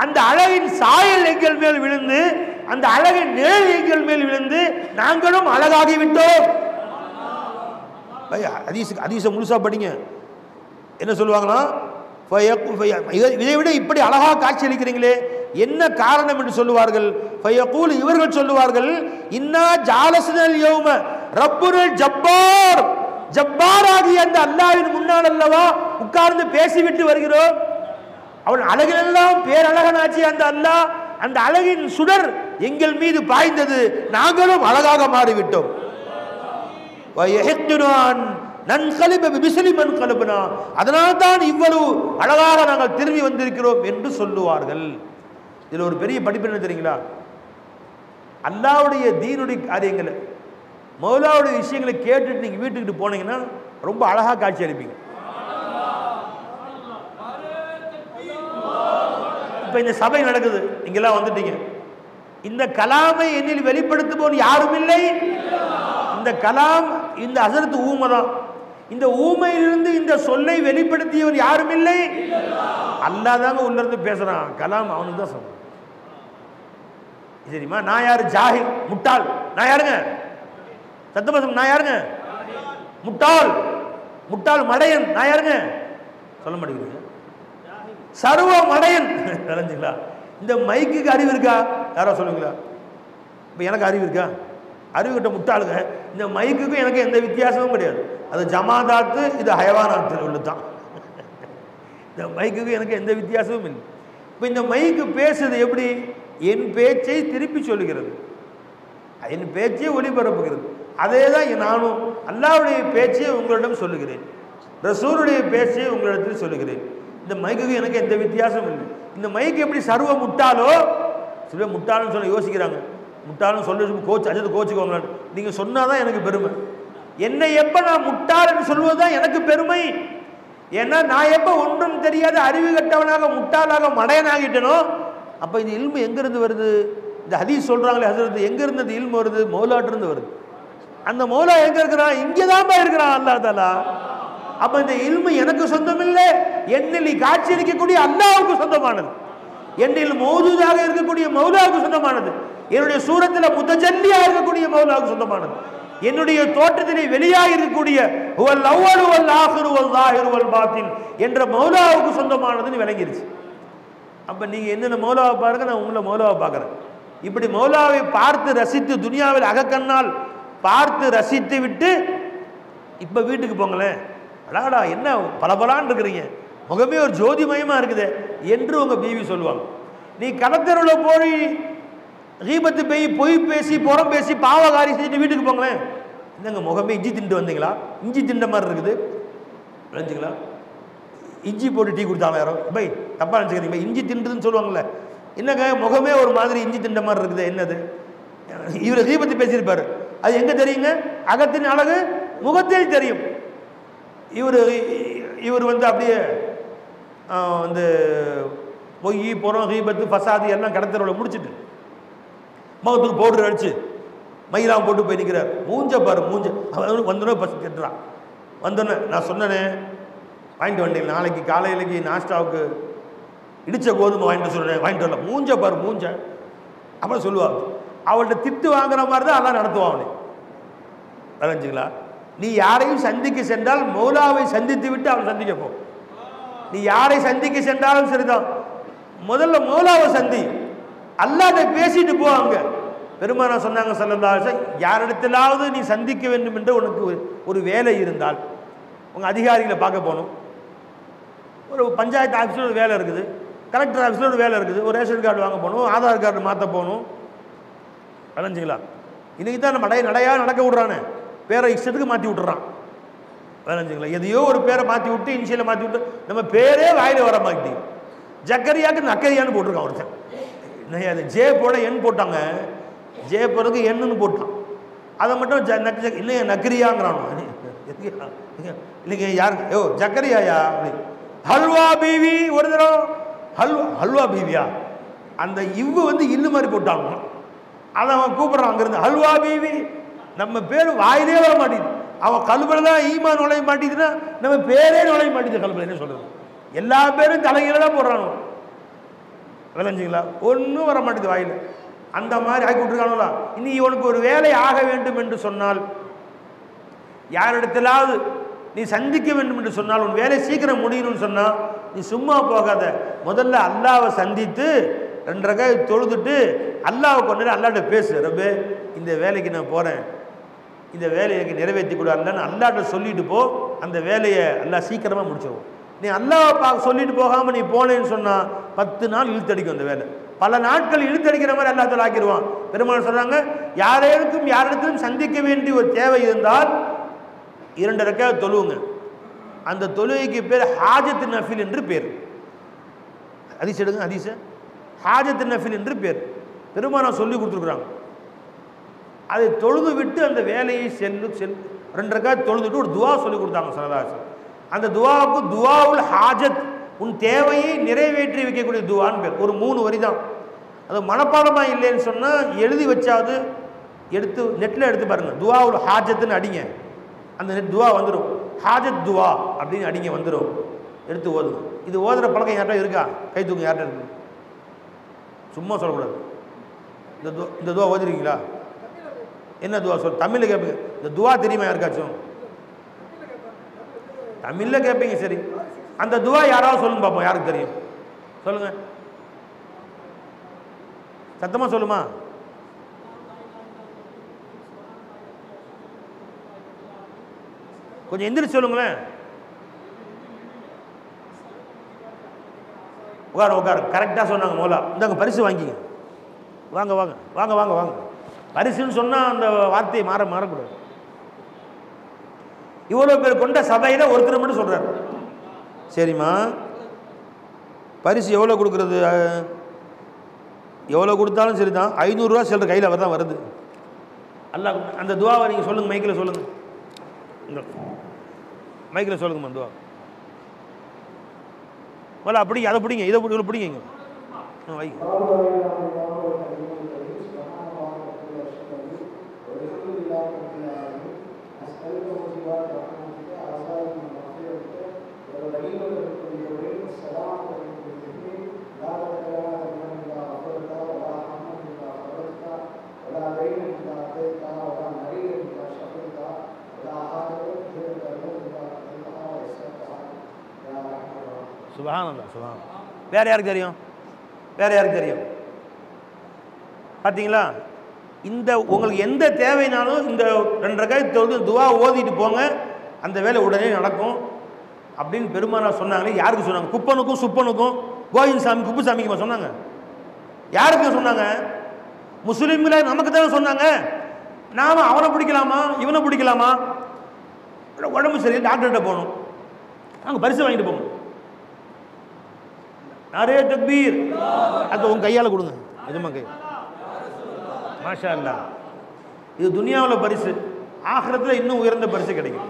அந்த அழகின் சாயல் எங்கள் மேல் விழுந்து, அந்த அழகின் நிழல் எங்கள் மேல் விழுந்து நாங்களும் அழகாகி விட்டோம். ஹதீஸை முழுசா படிங்க. என்ன சொல்லுவாங்களா, இதை விட இப்படி அழகாக காட்சி அளிக்கிறீங்களே என்ன காரணம் என்று சொல்லுவார்கள். ஃபயகூல், இவர்கள் சொல்லுவார்கள், இன்னா ஜாலஸ்னல் யௌம ரப்புல் ஜப்பார், ஜப்பார் ஆகிய அந்த அல்லாஹ்வின் முன்னால் அல்லவா உட்கார்ந்து பேசிவிட்டு வருகிறோம். அவன் அழகெல்லாம் பேரழகனாச்சி அந்த அல்லாஹ், அந்த அழகின் சுடர் எங்கள் மீது பாய்ந்தது, நாங்களும் அழகாக மாறிவிட்டோம். அதனால்தான் இவ்வளவு அழகாக நாங்கள் திரும்பி வந்திருக்கிறோம் என்று சொல்லுவார்கள். இதில் ஒரு பெரிய படிப்பு என்ன தெரியுங்களா, அல்லாஹ்வுடைய தீனுடைய காரியங்களை, மௌலாவுடைய விஷயங்களை கேட்டுட்டு நீங்க வீட்டுக்கிட்டு போனீங்கன்னா ரொம்ப அழகா காட்சி அளிப்பீங்க. இப்ப இந்த சபை நடக்குது, நீங்கெல்லாம் வந்துட்டீங்க, இந்த கலாமை என்னில் வெளிப்படுத்துவோர் யாரும் இல்லை. இந்த கலாம், இந்த ஹஸரத் ஊமை தான். இந்த ஊமையிலிருந்து இந்த சொல்லை வெளிப்படுத்தியவர் யாரும் இல்லை, அல்லாஹ் தாங்க உள்ள இருந்து பேசுறான். கலாம் அவனுக்கு தான் சொல்றான். சரிமா, நான் யாரு? ஜாஹில், முட்டாள். நான் யாருங்க? சத்தபசம், நான் யாருங்க? முட்டாள், முட்டாள் மடையன். நான் யாருங்க? சொல்ல மாட்டேங்குது. சர்வ மடையன். தெரிஞ்சுங்களா? இந்த மைக்குக்கு அறிவு இருக்கா? யாரோ சொல்லுங்களா? இப்போ எனக்கு அறிவு இருக்கா? அறிவு கிட்ட முட்டாளுங்க. இந்த மைக்குக்கும் எனக்கு எந்த வித்தியாசமும் கிடையாது. அது ஜமாதாத்து, இது ஹயவானாத்து உள்ளதான். இந்த மைக்குக்கு எனக்கு எந்த வித்தியாசமும் இல்லை. இப்போ இந்த மைக்கு பேசுறது எப்படி? என் பேச்சை திருப்பி சொல்லுகிறது, என் பேச்சை ஒளிபரப்புகிறது. அதே தான் நானும் அல்லாஹ்வுடைய பேச்சை உங்களிடம் சொல்லுகிறேன், ரசூலுடைய பேச்சை உங்களிடத்தில் சொல்லுகிறேன். இந்த மைக்குக்கு எனக்கு எந்த வித்தியாசமும் இல்லை. இந்த மைக்கு எப்படி சர்வ முட்டாளோ, சில முட்டாள்னு சொல்ல யோசிக்கிறாங்க, முட்டாள்னு சொல்லி கோச்சு அஜத்து கோச்சுக்கோங்க. நீங்கள் சொன்னால் தான் எனக்கு பெருமை. என்னை எப்போ நான் முட்டாள்னு சொல்வது தான் எனக்கு பெருமை. ஏன்னா நான் எப்போ ஒன்றும் தெரியாத அறிவு கட்டவனாக முட்டாளாக மடையனாகிட்டனோ, அப்போ இந்த இல்மு எங்கேருந்து வருது? இந்த ஹதீஸ் சொல்கிறாங்களே ஹஸரத், எங்கேருந்து அந்த இல்மு வருது? மௌலாட்டிருந்து வருது. அந்த மௌலா எங்கே இருக்கிறான்? இங்கே தான் இருக்கிறான் அல்லாஹ் தஆலா. அப்போ இந்த இல்மு எனக்கு சொந்தம் இல்லை, என்னில் காட்சி அளிக்கக்கூடிய அல்லாஹ்வுக்கு சொந்தமானது, என்னில் மௌஜூதாக இருக்கக்கூடிய மௌலாவுக்கு சொந்தமானது, என்னுடைய சூரத்தில் முத்தஜல்லியாக இருக்கக்கூடிய மௌலாவுக்கு சொந்தமானது, என்னுடைய தோற்றத்திலே வெளியாக இருக்கக்கூடிய வல் அவ்வலு வல் ஆகிரு வல் ஸாஹிரு வல் பாத்தின் என்ற மௌலாவுக்கு சொந்தமானதுன்னு விளங்கிருச்சு. அப்போ நீங்கள் என்னென்ன மௌலாவை பாருங்க, நான் உங்களை மௌலாவை பார்க்குறேன். இப்படி மௌலாவை பார்த்து ரசித்து துனியாவில் அகக்கண்ணால் பார்த்து ரசித்து விட்டு இப்போ வீட்டுக்கு போங்களேன், அடாடா என்ன பலபலான்னு இருக்கிறீங்க, முகமே ஒரு ஜோதிமயமாக இருக்குது என்று உங்கள் பீவி சொல்லுவாங்க. நீ கடத்தருவில் போய் கீபத்து போய் பொய் பேசி புறம் பேசி பாவகாரி செஞ்சுட்டு வீட்டுக்கு போங்களேன், என்னங்க முகமே இஞ்சி திண்டு வந்தீங்களா? இஞ்சி திண்ட மாதிரி இருக்குது, நினச்சிங்களா? இஞ்சி போட்டு டீ கொடுத்தாங்க யாரோ, பை தப்பாக நினச்சிக்கிறீங்க, இஞ்சி திண்டுதுன்னு சொல்லுவாங்கள்ல, என்னங்க முகமே ஒரு மாதிரி இஞ்சி திண்ட மாதிரி இருக்குது, என்னது? இவர் தீபத்தை பேசியிருப்பார், அது எங்க தெரியுங்க? அகத்தின் அழகு முகத்தில் தெரியும். இவர் வந்து அப்படியே வந்து பொய் புறம் தீபத்து ஃபசாது எல்லாம் கடத்தரோட முடிச்சுட்டு முகத்துக்கு பவுடர் அடிச்சு மயிலாம் போட்டு போய் நிற்கிறார். மூஞ்ச பாரு, மூஞ்ச வந்தோடனே பஸ் கட்டுறான். வந்தோடனே நான் சொன்னேனே வாங்கிட்டு வந்தேன், நாளைக்கு காலையிலக்கு நாஸ்டாவுக்கு இடிச்ச கோதுமை வாங்கிட்டு சொன்னேன், வாங்கிட்டு வரல. மூஞ்ச பாரு மூஞ்ச. அப்புறம் சொல்லுவாங்க, அவள்கிட்ட திட்டு வாங்குற மாதிரி தான் அதான் நடத்துவான் அவனை. வரைஞ்சிங்களா? நீ யாரையும் சந்திக்க சென்றால் மௌலாவை சந்தித்து விட்டு அவன் சந்திக்க போ. நீ யாரை சந்திக்க சென்றாலும் சரிதான், முதல்ல மௌலாவை சந்தி, அல்லாஹ்ட்ட பேசிட்டு போ. அங்க பெருமானா சொன்னாங்க ஸல்லல்லாஹு அலைஹி வஸல்லம், யாரிடத்திலாவது நீ சந்திக்க வேண்டும் என்று உனக்கு ஒரு வேலை இருந்தால், உங்கள் அதிகாரிகளை பார்க்க போகணும், ஒரு பஞ்சாயத்து ஆஃபீஸில் ஒரு வேலை இருக்குது, கலெக்டர் ஆஃபீஸில் ஒரு வேலை இருக்குது, ஒரு ரேஷன் கார்டு வாங்க போகணும், ஆதார் கார்டு மாற்ற போகணும். விளைஞ்சிங்களா? இன்றைக்கி தான் நம்ம நடையாக நடக்க விட்றானே, பேரை இஷ்டத்துக்கு மாற்றி விட்டுறான். விளைஞ்சிங்களா? எதையோ ஒரு பேரை மாற்றி விட்டு இனிஷியலை மாற்றி விட்டு நம்ம பேரே வாயில் வர மாட்டி. ஜக்கரியாவுக்கு நக்கரியான்னு போட்டிருக்கான் ஒருத்தன். இன்னைக்கு அது ஜே போட எண் போட்டாங்க, ஜே போறதுக்கு எண்ணுன்னு போட்டான். அதை மட்டும் இன்னைக்கு நக்கரியாங்கிறானோ இல்லைங்க யாருக்கு? யோ ஜக்கரியாயா அப்படி ஹல்வா பீவி ஒரு தரம் ஹல்வா பீவியா, அந்த இவ்வு வந்து இல்லு மாதிரி போட்டாங்க. அதை அவன் கூப்பிட்றான் அங்கிருந்து, ஹல்வா பீவி. நம்ம பேர் வாயிலே வர மாட்டேங்குது. அவன் கல்வில தான் ஈமா நுழைய மாட்டேங்குதுன்னா நம்ம பேரே நுழைய மாட்டேங்குது. கல்வில என்ன சொல்றது? எல்லா பேரும் தலையில தான் போடுறானோ. விளைஞ்சிங்களா? ஒன்றும் வர மாட்டேங்குது வாயில. அந்த மாதிரி ஆக்கி விட்டுருக்கானுங்களா? இனி உனக்கு ஒரு வேலை ஆக வேண்டும் என்று சொன்னால், யாரிடத்திலாவது நீ சந்திக்க வேண்டும் என்று சொன்னால், உன் வேலை சீக்கிரம் முடியணும்னு சொன்னால், நீ சும்மா போகாத. முதல்ல அல்லாவை சந்தித்து 2 ரக்காத் தொழுதுட்டு அல்லாவை கொண்டு அல்லாட்ட பேசு. ரப்பே, இந்த வேலைக்கு நான் போகிறேன், இந்த வேலையை எனக்கு நிறைவேற்றி கொடு அல்லன்னு அல்லாட்ட சொல்லிட்டு போ. அந்த வேலையை அல்லாஹ் சீக்கிரமாக முடிச்சிடுவோம். நீ அல்லாவை சொல்லிட்டு போகாமல் நீ போனேன்னு சொன்னால் 10 நாள் இழுத்தடிக்கும் அந்த வேலை. பல நாட்கள் இழுத்தடிக்கிற மாதிரி அல்லா தஆலா ஆக்கிடுவான். பெருமாள் சொல்கிறாங்க, யாரிடத்திலும் சந்திக்க வேண்டிய ஒரு தேவை இருந்தால் 2 ரக்காத் தொழுவுங்க. அந்த தொழுகைக்கு பேர் ஹாஜத்து நஃபில் என்று பேர். ஹதீஸ் எடுங்க, ஹதீஸ ஹாஜத்து நஃபில் என்று பேர். பெருமாள் சொல்லி கொடுத்துருக்குறாங்க. அதை தொழுது விட்டு அந்த வேலையை 2 ரக்காத் தொழுதுட்டு ஒரு துவா சொல்லி கொடுத்தாங்க ஸல்லல்லாஹு அலைஹி வஸல்லம். அந்த துவாவுக்கு துவாவுல் ஹாஜத், உன் தேவையை நிறைவேற்றி வைக்கக்கூடிய துவான்னு பேர். ஒரு 3 வரி தான். அது மனப்பாடமாக இல்லைன்னு சொன்னால் எழுதி வச்சாவது எடுத்து நெட்டில் எடுத்து பாருங்கள். துவாவுல் ஹாஜத்துன்னு அடிங்க, அந்த நெட் துவா வந்துடும். ஹாஜத் துவா அப்படின்னு அடிங்க, வந்துடும். எடுத்து ஓதுங்க. இது ஓதுற பழக்கம் யார்கிட்ட இருக்கா? கை தூங்க. யார்கிட்ட இருக்கு? சும்மா சொல்லக்கூடாது. இந்த துவா ஓதுறீங்களா? என்ன துவா சொல்? தமிழில் கேட்பீங்க. இந்த துவா தெரியுமா யாருக்காச்சும்? தமிழில் கேட்பீங்க. சரி, அந்த துவா யாராவது சொல்லுங்க பார்ப்போம். யாருக்கு தெரியும்? சொல்லுங்க, சத்தமாக சொல்லுமா. கொஞ்சம் எந்திரிச்சு சொல்லுங்களேன். உட்காரு. கரெக்டாக சொன்னாங்க மோலா. இந்தாங்க பரிசு வாங்கிங்க. வாங்க வாங்க வாங்க வாங்க வாங்க. பரிசுன்னு சொன்னால் அந்த வார்த்தையை மாறக்கூடாது. இவ்வளோ பேர் கொண்ட சபையில் ஒருத்தர் மட்டும் சொல்கிறார். சரிம்மா, பரிசு எவ்வளோ கொடுக்குறது? எவ்வளோ கொடுத்தாலும் சரி தான், 500 ரூபா சில்லற கையில் அவர் தான் வருது. அல்லாஹ் அந்த துவாவை நீங்கள் சொல்லுங்கள், மைக்கில் சொல்லுங்கள். மைக்கில் சொல்லுங்கம்மா துவா. முதல்ல அப்படி அதை பிடிங்க, இதை பிடிங்க. வை. சுப்ஹானல்லாஹ், சுப்ஹானல்லாஹ். வேற யாருக்கு தெரியும்? வேற யாருக்கு தெரியும்? பார்த்தீங்களா? இந்த உங்களுக்கு எந்த தேவைனாலும் இந்த 2 ரக்காத் தொழுது துவா ஓதிட்டு போங்க, அந்த வேலை உடனே நடக்கும் அப்படின்னு பெருமானார் சொன்னாங்களே. யாருக்கு சொன்னாங்க? குப்பனுக்கும் சுப்பனுக்கும், கோவிந்தசாமி குப்புசாமிக்குமா சொன்னாங்க? யாருக்கு சொன்னாங்க? முஸ்லீம்களை நமக்கு தான் சொன்னாங்க. நாம அவனை பிடிக்கலாமா இவனை பிடிக்கலாமா? உடம்பு சரி, டாக்டர்கிட்ட போகணும், நாங்கள் பரிசு வாங்கிட்டு போகணும். நாரே தக்பீர். அது உங்கள் கையால் கொடுங்க, எதுமா கை. மாஷா அல்லாஹ். இது துனியாவில் பரிசு, ஆகிரத்தில் இன்னும் உயர்ந்த பரிசு கிடைக்கும்.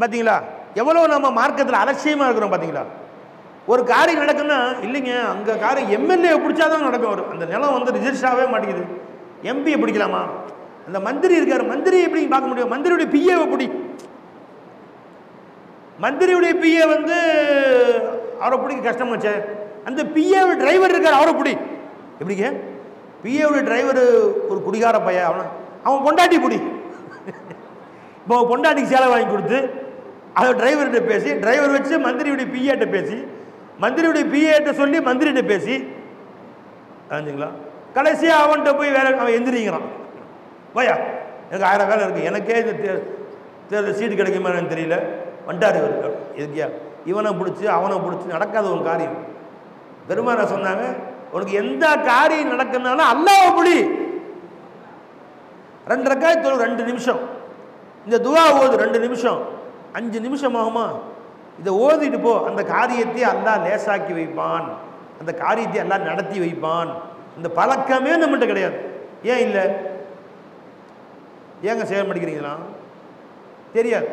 பார்த்தீங்களா எவ்வளோ நம்ம மார்க்கத்தில் அலட்சியமாக இருக்கிறோம். பார்த்தீங்களா ஒரு காரியம் நடக்குன்னா, இல்லைங்க அங்கே காரியம் எம்எல்ஏ பிடிச்சாதான் நடக்கும். வரும் அந்த நிலம் வந்து ரிஜிஸ்டர் ஆகவே மாட்டேங்குது, எம்பியை பிடிக்கலாமா? அந்த மந்திரி இருக்கார், மந்திரி எப்படி பார்க்க முடியும்? மந்திரியுடைய பிஏவை பிடி, மந்திரியுடைய பிஏ வந்து அவரை பிடிக்க கஷ்டமாச்சே. அந்த பிஏ டிரைவர் இருக்கார், அவரை பிடி. எப்படிங்க பிஏவுடைய டிரைவர் ஒரு குடிகார பையன், அவன் பொண்டாட்டி பிடி. இப்போ பொண்டாட்டிக்கு சேலை வாங்கி கொடுத்து அதை டிரைவர்கிட்ட பேசி, டிரைவர் வச்சு மந்திரியுடைய பிஏட்ட பேசி, மந்திரியுடைய பிஏட்ட சொல்லி மந்திரிகிட்ட பேசி, ஆச்சுங்களா கடைசியாக அவன்கிட்ட போய் வேலை, அவன் எந்திரிக்கிறான். வயா எனக்கு 1000 வேலை இருக்குது, எனக்கே இந்த தேர்தல் சீட்டு கிடைக்குமா எனக்கு தெரியல, வந்துட்டார் இவர். எதுக்கியா இவனை பிடிச்சி அவனை பிடிச்சி நடக்காத ஒரு காரியம். பெருமானா சொன்னாங்க, உனக்கு எந்த காரியம் நடக்குனாலும் அல்லாஹ்வை பிடி. 2 ரக்காத் தொழு 2 நிமிஷம், இந்த துவா ஓது 2 நிமிஷம், 5 நிமிஷம் ஆகுமா, இதை ஓதிட்டு போ. அந்த காரியத்தை அல்லாஹ் லேசாக்கி வைப்பான், அந்த காரியத்தை அல்லாஹ் நடத்தி வைப்பான். இந்த பழக்கமே நம்மகிட்ட கிடையாது. ஏன் இல்லை? ஏங்க செய்ய மாட்டேங்கிறீங்களா? தெரியாது.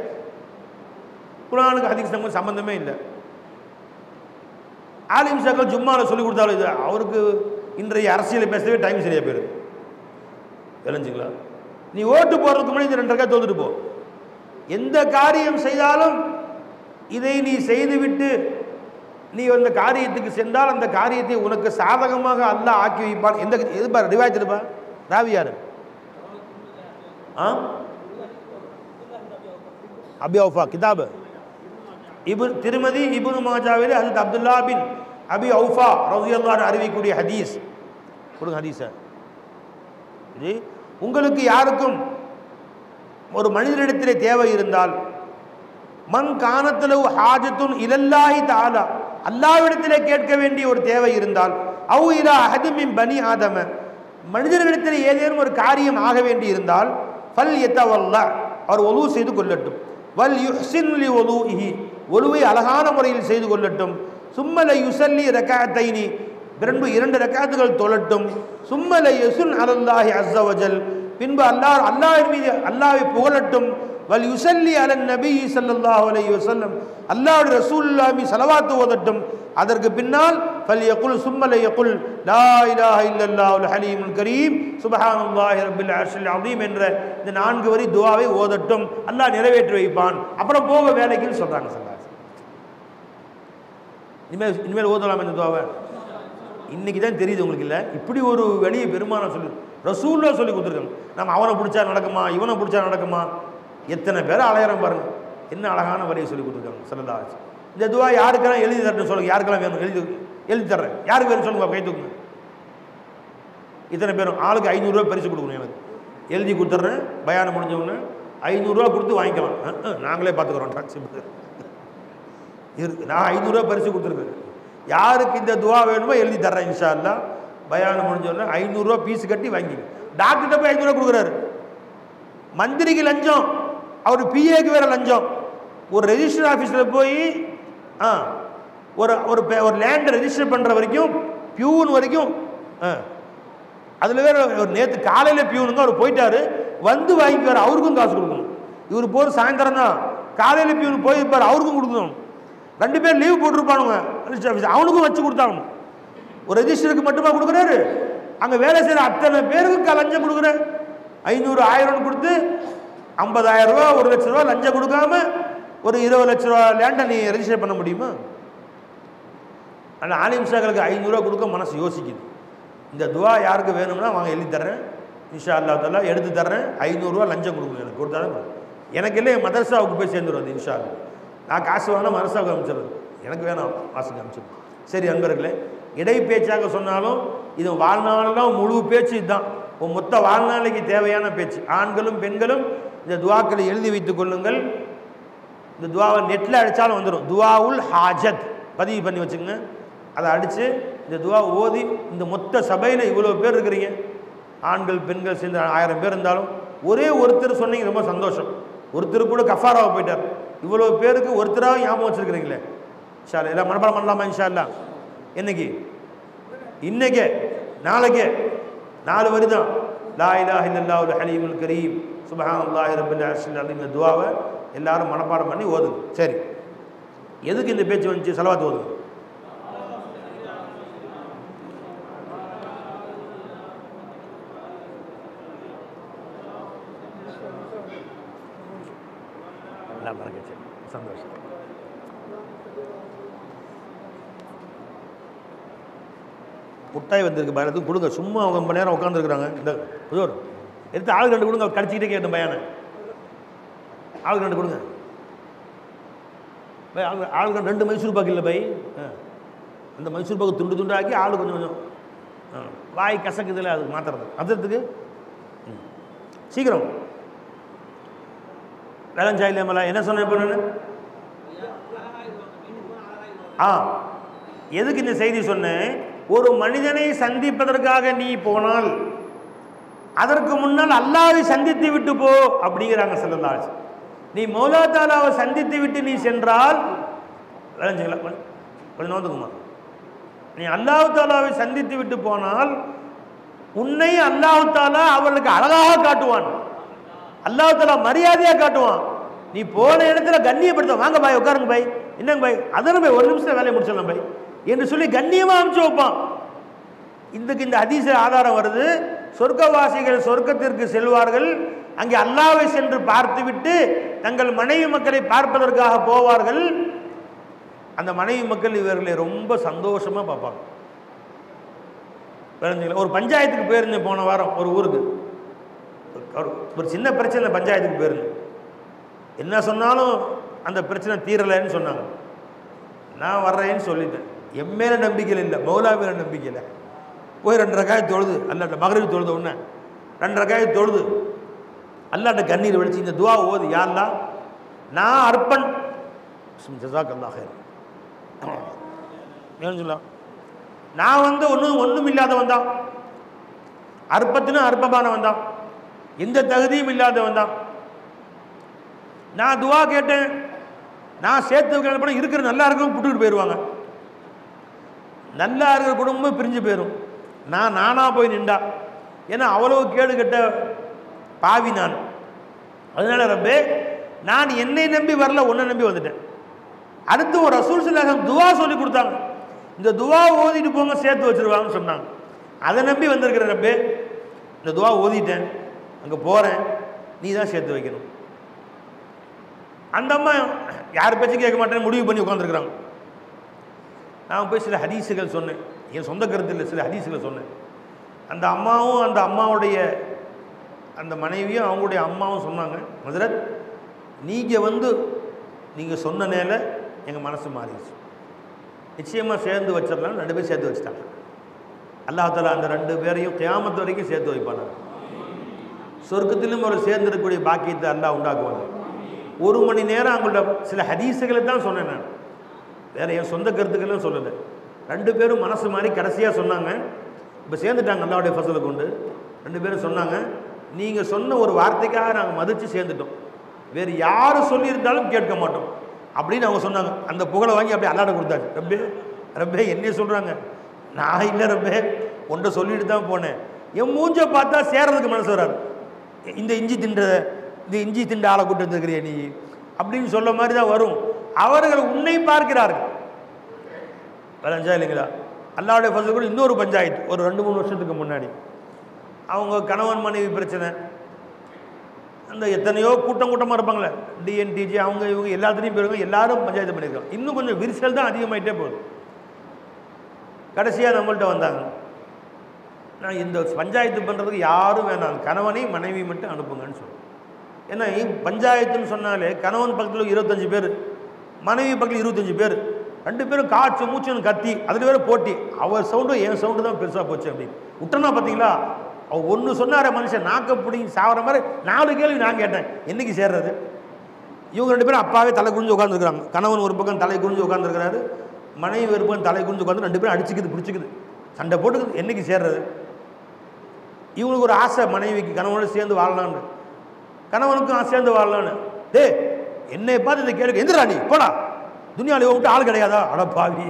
குர்ஆனுக்கு ஹதீஸ் நமக்கு சம்பந்தமே இல்லை. ஆலிம் ஷாக்கள் ஜும்மாவில் சொல்லிக் கொடுத்தாலும் இது அவருக்கு இன்றைய அரசியலை பேசவே டைம் சரியாக போயிடுது. விளைஞ்சுங்களா? நீ ஓட்டு போகிறதுக்கு முன்னாடி இந்த 2 ரக்காத் தொழுதுட்டு போ. எந்த காரியம் செய்தாலும் இதை நீ செய்துவிட்டு நீ அந்த காரியத்துக்கு சென்றால் அந்த காரியத்தை உனக்கு சாதகமாக அல்லாஹ் ஆக்கி வைப்பான். எந்த எதுப்பா ரிவாயத் இருப்பா? ராவியார் அபி அவுஃபா கிதாப் திருமதி இப்னு மாஜாவிலே ஹஜ்ரத் அப்துல்லா பின் அபி அவுஃபா ரலியல்லாஹு அன்ஹு அறிவிக்கக்கூடிய ஹதீஸ். கொடுங்க ஹதீஸை. இது உங்களுக்கு யாருக்கும் ஒரு மனிதனிடத்திலே தேவை இருந்தால், மன் கானத்தலவு ஹாஜத்துன் இலல்லாஹி தஆலா, அல்லாஹ்விடத்திலே கேட்க வேண்டிய ஒரு தேவை இருந்தால், அவு இலா அஹதின் மின் பனி ஆதம, மனிதர்களிடத்திலே ஏதேனும் ஒரு காரியம் ஆக வேண்டி இருந்தால், ஃபல் யதவல்லா, அவர் ஒலு செய்து கொள்ளட்டும், வல் யுஹ்சின் லி ஒலுஹி, ஒலுவை அழகான முறையில் செய்து கொள்ளட்டும், சும்மல யுஸல்லி ரக்அத்தைனி, 2 ரக்காத்துகள் தொழட்டும், சும்மல யசுன் அலல்லாஹி அஸ்ஸ வஜல், பின்பு அல்லாஹ்வின் மீது அல்லாஹ்வை புகழட்டும், வல் யுஸல்லி அலன் நபி ஸல்லல்லாஹு அலைஹி வஸல்லம், அல்லாஹ்வுடைய ரசூலுல்லாஹி மீது ஸலவாத் ஓதட்டும். அதற்கு பின்னால் ஃபல் யகுல் சும்மல யகுல் லா இலாஹ இல்லல்லாஹுல் ஹலீமுல் கரீம் சுப்ஹானல்லாஹி ரப்பில் அர்ஷில் அஸீம் என்ற இந்த 4 வரி துஆவை ஓதட்டும், அல்லாஹ் நிறைவேற்றி வைப்பான். அப்புறம் போக வேலைக்குன்னு சொல்றாங்க. இனிமேல் ஓதலாம் இந்த துஆவை. இன்னைக்கு தான் தெரியுது உங்களுக்கு. இல்லை இப்படி ஒரு வெளியே பெருமான சொல்லி ரசூலுல்லாஹ் சொல்லி கொடுத்துருக்காங்க. நம்ம அவனை பிடிச்சா நடக்குமா, இவனை பிடிச்சா நடக்குமா, எத்தனை பேர் அலையறம் பாருங்க. என்ன அழகான வரியை சொல்லி கொடுத்துருக்காங்க ஸல்லல்லாஹு அலைஹி வஸல்லம். இந்த துஆ யாருக்கெல்லாம் எழுதி தரணும் சொல்லுங்க, யாருக்கெல்லாம் வேணும் எழுதி தர்றேன். யாருக்கு வேணும் சொல்லுங்க, கை தூக்குங்க. இத்தனை பேரும் ஆளுக்கு 500 ரூபா பரிசு கொடுக்கணும். எனக்கு எழுதி கொடுத்துட்றேன். பயானம் முடிஞ்சவொன்னு 500 ரூபா கொடுத்து வாங்கிக்கலாம். நாங்களே பார்த்துக்குறோம் டாக்ஸி இருக்கு. நான் 500 ரூபா பரிசு கொடுத்துருக்கேன். யாருக்கு இந்த துவா வேணுமோ எழுதி தர்றேன் இன்ஷா அல்லாஹ். பயானம் முடிஞ்சோடனே 500 ரூபா பீஸ் கட்டி வாங்கி டாக்டர்கிட்ட போய் 500 ரூபா கொடுக்குறாரு. மந்திரிக்கு லஞ்சம், அவர் பிஏக்கு வேற லஞ்சம். ஒரு ரெஜிஸ்டர் ஆஃபீஸில் போய் ஒரு லேண்டை ரெஜிஸ்டர் பண்ணுற வரைக்கும் பியூன் வரைக்கும் அதில் வேற ஒரு நேற்று காலையில் பியூனுங்க அவர் போயிட்டாரு, வந்து வாங்கிக்குவார், அவருக்கும் காசு கொடுக்கணும். இவர் போகிற சாயந்தரம் தான், காலையில் பியூன் போயிருப்பார், அவருக்கும் கொடுக்கணும். 2 பேர் லீவ் போட்டிருப்பானுங்க ரெஜிஸ்டர் ஆஃபீஸ், அவனுக்கும் வச்சு கொடுத்தாங்க. ஒரு ரெஜிஸ்டருக்கு மட்டுமா கொடுக்குறாரு, அங்கே வேலை செய்கிற அத்தனை பேருக்கு லஞ்சம் கொடுக்குறாரு. 500 1000 கொடுத்து 50,000 ரூபா 1 லட்ச ரூபா லஞ்சம் கொடுக்காம ஒரு 20 லட்ச ரூபா லேண்டை நீ ரெஜிஸ்டர் பண்ண முடியுமா? ஆனால் ஆலிம் ஷாக்களுக்கு 500 ரூபா கொடுக்க மனசு யோசிக்குது. இந்த துவா யாருக்கு வேணும்னா வாங்க எழுதி தர்றேன் இன்ஷா அல்லாஹ் தஆலா, எடுத்து தர்றேன். 500 ரூபா லஞ்சம் கொடுக்கணும், எனக்கு கொடுத்தாலும் எனக்கு இல்லை மதரசாவுக்கு போய் சேர்ந்துருவது இன்ஷா அல்லாஹ். நான் காசு வாங்கினா மதரசாவுக்கு அமைச்சிடுறது, எனக்கு வேணாம் மாசுக்கு அமைச்சிடும். சரி அன்பர்களே, இடை பேச்சாக சொன்னாலும் இது வாழ்நாளெல்லாம் முழு பேச்சு இதுதான். மொத்த வாழ்நாளைக்கு தேவையான பேச்சு. ஆண்களும் பெண்களும் இந்த துவாக்களை எழுதி வைத்துக் கொள்ளுங்கள். இந்த துவாவை நெட்டில் அடித்தாலும் வந்துடும். துவாவுல் ஹாஜத் பதிவு பண்ணி வச்சுக்கோங்க. அதை அடித்து இந்த துவா ஓதி இந்த மொத்த சபையில் இவ்வளோ பேர் இருக்கிறீங்க, ஆண்கள் பெண்கள் சேர்ந்து 1000 பேர் இருந்தாலும் ஒரே ஒருத்தர் சொன்னீங்க, ரொம்ப சந்தோஷம். ஒருத்தர் கூட கஃபாராவை போயிட்டார். இவ்வளோ பேருக்கு ஒருத்தராக ஞாபகம் வச்சுருக்கிறீங்களே. இன்ஷா அல்லாஹ் எல்லாம் மனப்பாடம் பண்ணலாமா? இன்ஷா அல்லாஹ் என்னைக்கு? இன்னைக்கே, நாளைக்கே 4 வரி தான். லா இலாஹ இல்லல்லாஹுல் ஹலீமுல் கரீம் சுப்ஹானல்லாஹி ரப்பில் அர்ஷில் அஸீம். இந்த துஆவை எல்லாரும் மனப்பாடம் பண்ணி ஓதுங்க. சரி, எதுக்கு இந்த பேச்சு வந்துச்சு? ஸலவாத் ஓதுங்க. சந்தோஷம். முட்டாய் வந்திருக்கு பயணத்துக்கு கொடுங்க. சும்மா அவங்க ரொம்ப நேரம் உட்காந்துருக்குறாங்க. இந்த புதோர் எடுத்து ஆளுக்கு 2 கொடுங்க. கடிச்சிக்கிட்டே கேட்டேன் பையனை. ஆளுக்கு 2 கொடுங்க. பை ஆளுக்கு 2 மைசூர் பாக்கு இல்லை பை. அந்த மைசூர் பாக்கு துண்டு துண்டாக்கி ஆளு கொஞ்சம் கொஞ்சம் வாய் கசக்குதில்ல, அதுக்கு மாற்றுறது அதுக்கு சீக்கிரம் வேலஞ்சாய் இல்லையாமல என்ன சொன்னேன் இப்போ நான்? எதுக்கு இந்த செய்தி சொன்னேன்? ஒரு மனிதனை சந்திப்பதற்காக நீ போனால் அதற்கு முன்னால் அல்லாஹ்வை சந்தித்து விட்டு போ அப்படிங்கிறாங்க ஸல்லல்லாஹு அலைஹி வஸல்லம். நீ மௌலா தாலாவை சந்தித்து விட்டு நீ சென்றால் விளைஞ்சுங்களா கொஞ்சம் நோந்துக்குமா, நீ அல்லாஹ் தாலாவை சந்தித்து விட்டு போனால் உன்னை அல்லாஹ் தாலா அவர்களுக்கு அழகாக காட்டுவான். அல்லாஹ் தாலா மரியாதையாக காட்டுவான். நீ போன இடத்துல கண்ணியப்படுத்த, வாங்க பாய் உட்காருங்க பாய், என்னங்க பாய், அதெல்லாம் பாய் 1 நிமிஷம் வேலையை முடிச்சிடலாம் பாய் என்று சொல்லி கண்ணியமாக அனுப்பிச்சு வைப்பான். இதுக்கு இந்த ஹதீஸ் ஆதாரம் வருது. சொர்க்கவாசிகள் சொர்க்கத்திற்கு செல்வார்கள், அங்கே அல்லாஹ்வை சென்று பார்த்துவிட்டு தங்கள் மனைவி மக்களை பார்ப்பதற்காக போவார்கள். அந்த மனைவி மக்கள் இவர்களை ரொம்ப சந்தோஷமாக பார்ப்பாங்க. ஒரு பஞ்சாயத்துக்கு போயிருந்தேன் போன வாரம். ஒரு ஊருக்கு ஒரு சின்ன பிரச்சனை, பஞ்சாயத்துக்கு போயிருந்தேன். என்ன சொன்னாலும் அந்த பிரச்சனை தீரலைன்னு சொன்னாங்க. நான் வர்றேன்னு சொல்லிட்டேன். என் மேலே நம்பிக்கை இல்லை, மௌலா மேலே நம்பிக்கை இல்லை. போய் 2 ரக்காயத் தொழுது, அல்லாட்ட மகரிப் தொழுது உடனே 2 ரக்காயத் தொழுது அல்லாட்ட கண்ணீர் வலிச்சு இந்த துவா ஓது, யா அல்லாஹ் நான் அர்ப்பன் ஜஸாக்கல்லாஹ் ஹைர். ஏன்னு சொல்லலாம், நான் ஒன்றும் இல்லாதவன் தான், அற்பத்தினு அற்பமானவன் தான், எந்த தகுதியும் இல்லாதவன் தான். நான் துவா கேட்டேன், நான் சேர்த்து வைக்கிற இருக்கிற நல்லா இருக்கவும் விட்டுக்கிட்டு போயிடுவாங்க, நல்லா இருக்கிற குடும்பம் பிரிஞ்சு போயிடும். நானாக போய் நின்றா, ஏன்னா அவ்வளவு கேடு கெட்ட பாவி நான். அதனால ரப்பே நான் என்னை நம்பி வரல, உன்னை நம்பி வந்துட்டேன். அடுத்து ஒரு ரசூல் ஸல்லல்லாஹு அலைஹி வஸல்லம் துவா சொல்லி கொடுத்தாங்க. இந்த துவா ஓதிட்டு போங்க சேர்த்து வச்சிருவாங்கன்னு சொன்னாங்க. அதை நம்பி வந்திருக்கிற ரப்பே, இந்த துவா ஓதிட்டேன், அங்கே போகிறேன், நீ தான் சேர்த்து வைக்கணும். அந்த அம்மா யார் பேச்சும் கேட்க மாட்டேன்னு முடிவு பண்ணி உட்காந்துருக்குறாங்க. நான் போய் சில ஹதீஸுகள் சொன்னேன், என் சொந்த கருத்து இல்லை, சில ஹதீஸுகள் சொன்னேன். அந்த அம்மாவும் அந்த அம்மாவுடைய அந்த மனைவியும் அவங்களுடைய அம்மாவும் சொன்னாங்க, ஹஜ்ரத் நீங்கள் சொன்ன நேர எங்கள் மனசு மாறிடுச்சு, நிச்சயமாக சேர்ந்து வச்சிடலாம். 2 பேர் சேர்த்து வச்சுட்டாங்க. அல்லாஹ் தஆலா அந்த 2 பேரையும் கியாமத் வரைக்கும் சேர்த்து வைப்பாங்க. சொர்க்கத்திலும் ஒரு சேர்ந்திருக்கக்கூடிய பாக்கியத்தை அல்லாஹ் உண்டாக்குவாங்க. 1 மணி நேரம் அவங்களோட சில ஹதீஸுகளை தான் சொன்னேன் நான், வேறு என் சொந்த கருத்துக்கெல்லாம் சொல்லலை. 2 பேரும் மனசு மாதிரி கடைசியாக சொன்னாங்க. இப்போ சேர்ந்துட்டாங்க அல்லாஹ்வுடைய ஃபஸலை கொண்டு. 2 பேரும் சொன்னாங்க, நீங்கள் சொன்ன ஒரு வார்த்தைக்காக நாங்கள் மதித்து சேர்ந்துட்டோம், வேறு யார் சொல்லியிருந்தாலும் கேட்க மாட்டோம் அப்படின்னு அவங்க சொன்னாங்க. அந்த புகழை வாங்கி அப்படியே அல்லாட கொடுத்தாங்க. ரப்பே என்னைய சொல்கிறாங்க, நான் இல்லை ரப்பே ஒன்றை சொல்லிட்டு தான் போனேன். என் மூஞ்சை பார்த்தா சேரதுக்கு மனசு வராது. இந்த இஞ்சி திண்ட ஆளை கூட்டு வந்துருக்கிறிய நீ அப்படின்னு சொல்ல மாதிரி தான் வரும். அவர்கள் உன்னை பார்க்கிறார்கள். விளைஞ்சா இல்லைங்களா? அல்லாஹ்வுடைய ஃபஸல் கூட இன்னொரு பஞ்சாயத்து ஒரு 2-3 வருஷத்துக்கு முன்னாடி, அவங்க கணவன் மனைவி பிரச்சனை, அந்த எத்தனையோ கூட்டமாக இருப்பாங்களே, டிஎன்டிஜி அவங்க இவங்க எல்லாத்துலேயும் போயிருக்காங்க, எல்லாரும் பஞ்சாயத்து பண்ணியிருக்காங்க. இன்னும் கொஞ்சம் விரிசல் தான் அதிகமாகிட்டே போகுது. கடைசியாக நம்மள்கிட்ட வந்தாங்க, நான் இந்த பஞ்சாயத்து பண்ணுறதுக்கு யாரும் வேணாம், கணவனை மனைவி மட்டும் அனுப்புங்கன்னு சொல்லுவேன். ஏன்னா பஞ்சாயத்துன்னு சொன்னாலே கணவன் பக்கத்தில் 25 பேர், மனைவி பக்கத்தில் 25 பேர், 2 பேரும் காய்ச்சி மூச்சுன்னு கத்தி, அதில் வேறு போட்டி, அவர் சவுண்டும் என் சவுண்டு தான் பெருசாக போச்சு அப்படின்னு விட்டனா. பார்த்தீங்களா, அவர் ஒன்று சொன்னார மனுஷன் நாக்க பிடிங்கி சாகிற மாதிரி 4 கேள்வி நான் கேட்டேன், என்றைக்கு சேர்றது? இவங்க 2 பேரும் அப்பாவே தலை குனிஞ்சு உட்காந்துருக்குறாங்க. கணவன் ஒரு பக்கம் தலை குனிஞ்சு உட்காந்துருக்கிறாரு, மனைவி ஒரு பக்கம் தலை குனிஞ்சு உட்காந்து 2 பேரும் அடிச்சுக்குது பிடிச்சிக்குது, சண்டை போட்டுக்குது, என்றைக்கு சேர்றது? இவங்களுக்கு ஒரு ஆசை, மனைவிக்கு கணவனோட சேர்ந்து வாழலான்னு, கணவனுக்கும் சேர்ந்து வாழலான்னு. என்னை பார்த்து இந்த கேள்வி, எந்திரா நீ போடா, துனியாவில் விட்டு ஆள் கிடையாதா? அட பாவி,